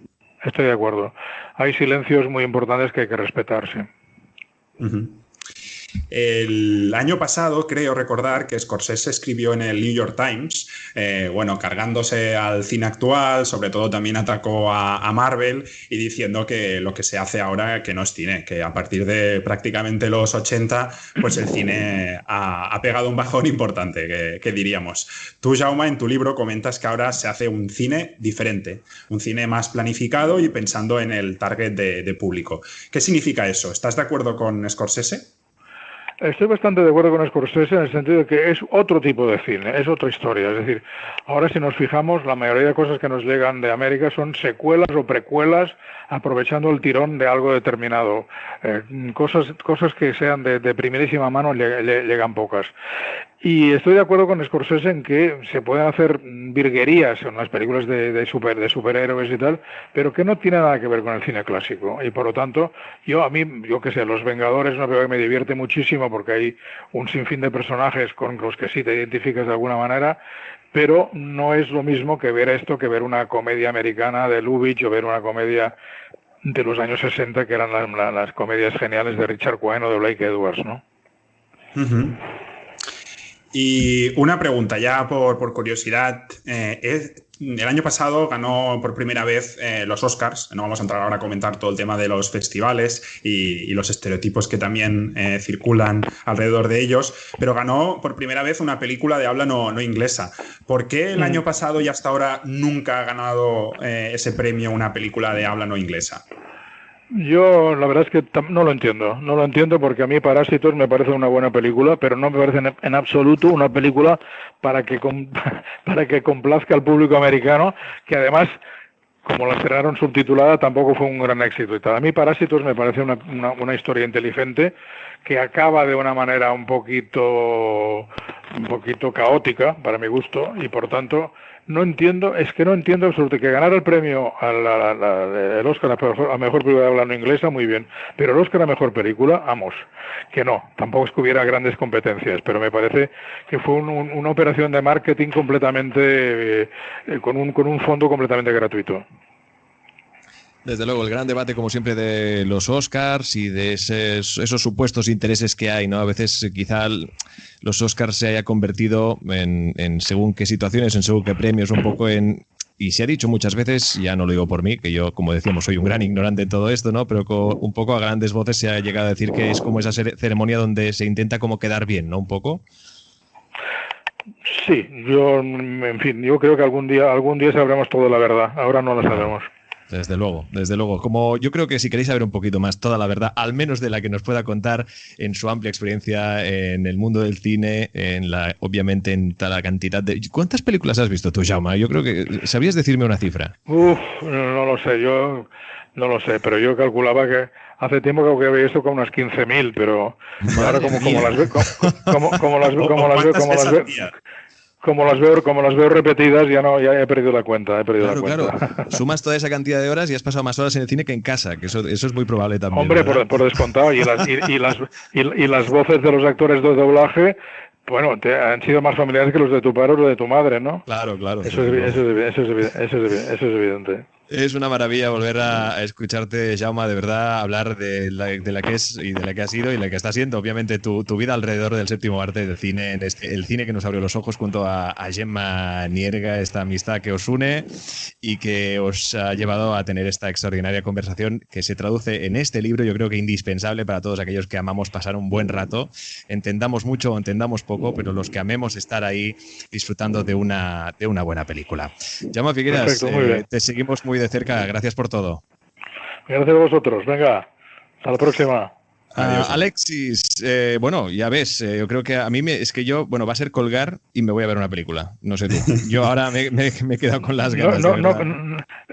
Estoy de acuerdo. Hay silencios muy importantes que hay que respetarse. El año pasado, creo recordar que Scorsese escribió en el New York Times, cargándose al cine actual, sobre todo también atacó a Marvel y diciendo que lo que se hace ahora que no es cine, que a partir de prácticamente los 80, pues el cine ha pegado un bajón importante, que diríamos. Tú, Jaume, en tu libro comentas que ahora se hace un cine diferente, un cine más planificado y pensando en el target de público. ¿Qué significa eso? ¿Estás de acuerdo con Scorsese? Estoy bastante de acuerdo con Scorsese en el sentido de que es otro tipo de cine, es otra historia. Es decir, ahora si nos fijamos, la mayoría de cosas que nos llegan de América son secuelas o precuelas aprovechando el tirón de algo determinado. Cosas que sean de primerísima mano llegan pocas. Y estoy de acuerdo con Scorsese en que se pueden hacer virguerías en las películas de superhéroes y tal, pero que no tiene nada que ver con el cine clásico. Y por lo tanto, yo qué sé, Los Vengadores es una película que me divierte muchísimo porque hay un sinfín de personajes con los que sí te identificas de alguna manera, pero no es lo mismo que ver esto que ver una comedia americana de Lubitsch o ver una comedia de los años 60 que eran las comedias geniales de Richard Cohen o de Blake Edwards, ¿no? Uh-huh. Y una pregunta ya por curiosidad. El año pasado ganó por primera vez los Oscars. No vamos a entrar ahora a comentar todo el tema de los festivales y los estereotipos que también circulan alrededor de ellos, pero ganó por primera vez una película de habla no inglesa. ¿Por qué el año pasado y hasta ahora nunca ha ganado ese premio una película de habla no inglesa? Yo la verdad es que no lo entiendo porque a mí Parásitos me parece una buena película, pero no me parece en absoluto una película para que complazca al público americano, que además, como la estrenaron subtitulada, tampoco fue un gran éxito y tal. A mí Parásitos me parece una historia inteligente que acaba de una manera un poquito caótica para mi gusto y por tanto no entiendo absolutamente que ganar el premio el Oscar a mejor película de habla no inglesa, muy bien, pero el Oscar a mejor película, vamos, que no, tampoco es que hubiera grandes competencias, pero me parece que fue una operación de marketing completamente con un fondo completamente gratuito. Desde luego, el gran debate, como siempre, de los Oscars y de esos supuestos intereses que hay, ¿no? A veces quizá los Oscars se haya convertido en según qué situaciones, en según qué premios, un poco en... Y se ha dicho muchas veces, ya no lo digo por mí, que yo, como decíamos, soy un gran ignorante en todo esto, ¿no? Pero un poco a grandes voces se ha llegado a decir que es como esa ceremonia donde se intenta como quedar bien, ¿no? Un poco. Sí, yo creo que algún día sabremos toda la verdad. Ahora no la sabemos. Desde luego. Como yo creo que si queréis saber un poquito más toda la verdad, al menos de la que nos pueda contar en su amplia experiencia en el mundo del cine, obviamente en toda la cantidad de... ¿Cuántas películas has visto tú, Jaume? Yo creo que... ¿Sabrías decirme una cifra? No lo sé, pero yo calculaba que hace tiempo que había visto como unas 15.000, pero ahora como las veo repetidas, ya he perdido la cuenta. Claro. Sumas toda esa cantidad de horas y has pasado más horas en el cine que en casa, que eso es muy probable también. Hombre, por descontado. Y las voces de los actores de doblaje, bueno, han sido más familiares que los de tu padre o los de tu madre, ¿no? Claro. Eso es evidente. Es una maravilla volver a escucharte, Jaume, de verdad, hablar de la que es y de la que ha sido y la que está siendo, obviamente, tu vida alrededor del séptimo arte del cine, el cine que nos abrió los ojos junto a Gemma Nierga, esta amistad que os une y que os ha llevado a tener esta extraordinaria conversación que se traduce en este libro, yo creo que indispensable para todos aquellos que amamos pasar un buen rato, entendamos mucho o entendamos poco, pero los que amemos estar ahí disfrutando de una buena película. Jaume Figueras, perfecto, te seguimos muy de cerca, gracias por todo. Gracias a vosotros, venga, hasta la próxima. Alexis, bueno, ya ves, yo creo que a mí va a ser colgar y me voy a ver una película, no sé tú. Yo ahora me he quedado con las ganas.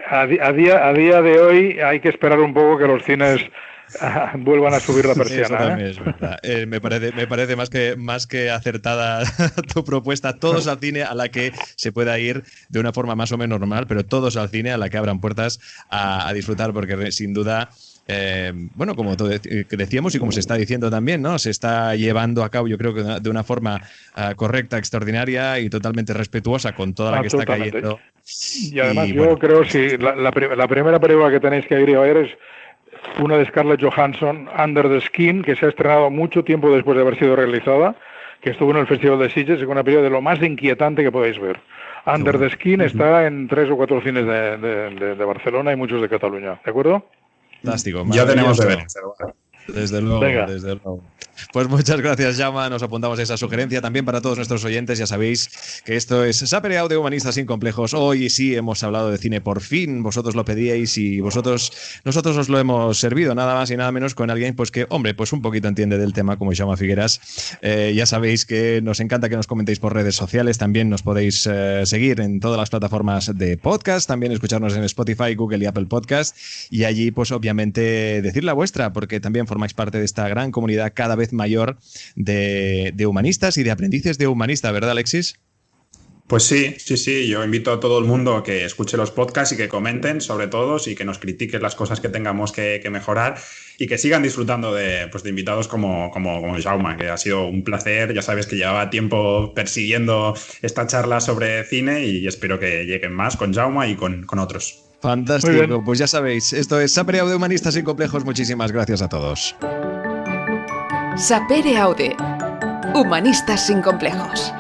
A día de hoy hay que esperar un poco que los cines vuelvan a subir la persiana. Eso también es verdad. Me parece más que acertada tu propuesta. Todos al cine, a la que se pueda ir de una forma más o menos normal, pero todos al cine, a la que abran puertas a disfrutar, porque sin duda... bueno, como decíamos y como se está diciendo también, ¿no? Se está llevando a cabo, yo creo que de una forma correcta, extraordinaria y totalmente respetuosa con toda la que está cayendo. Y además creo que la primera película que tenéis que ir a ver es una de Scarlett Johansson, Under the Skin, que se ha estrenado mucho tiempo después de haber sido realizada, que estuvo en el Festival de Sitges, es una película de lo más inquietante que podéis ver. Under the Skin está en 3 o 4 cines de Barcelona y muchos de Cataluña, ¿de acuerdo? Fantástico. Ya tenemos deberes. Desde luego, Venga. desde luego. Pues muchas gracias, Jaume. Nos apuntamos a esa sugerencia. También para todos nuestros oyentes, ya sabéis que esto es Sapereado de Humanistas sin Complejos. Hoy sí hemos hablado de cine, por fin. Vosotros lo pedíais y nosotros os lo hemos servido, nada más y nada menos con alguien pues que, hombre, pues un poquito entiende del tema, como Jaume Figueras. Ya sabéis que nos encanta que nos comentéis por redes sociales. También nos podéis seguir en todas las plataformas de podcast, también escucharnos en Spotify, Google y Apple Podcast. Y allí, pues obviamente, decir la vuestra, porque también formáis parte de esta gran comunidad cada vez mayor de humanistas y de aprendices de humanista, ¿verdad, Alexis? Pues sí. Yo invito a todo el mundo a que escuche los podcasts y que comenten sobre todos y que nos critiquen las cosas que tengamos que mejorar y que sigan disfrutando de invitados como Jaume, que ha sido un placer. Ya sabes que llevaba tiempo persiguiendo esta charla sobre cine y espero que lleguen más con Jaume y con otros. Fantástico, pues ya sabéis, esto es Sapere Aude Humanistas sin Complejos. Muchísimas gracias a todos. Sapere Aude. Humanistas sin complejos.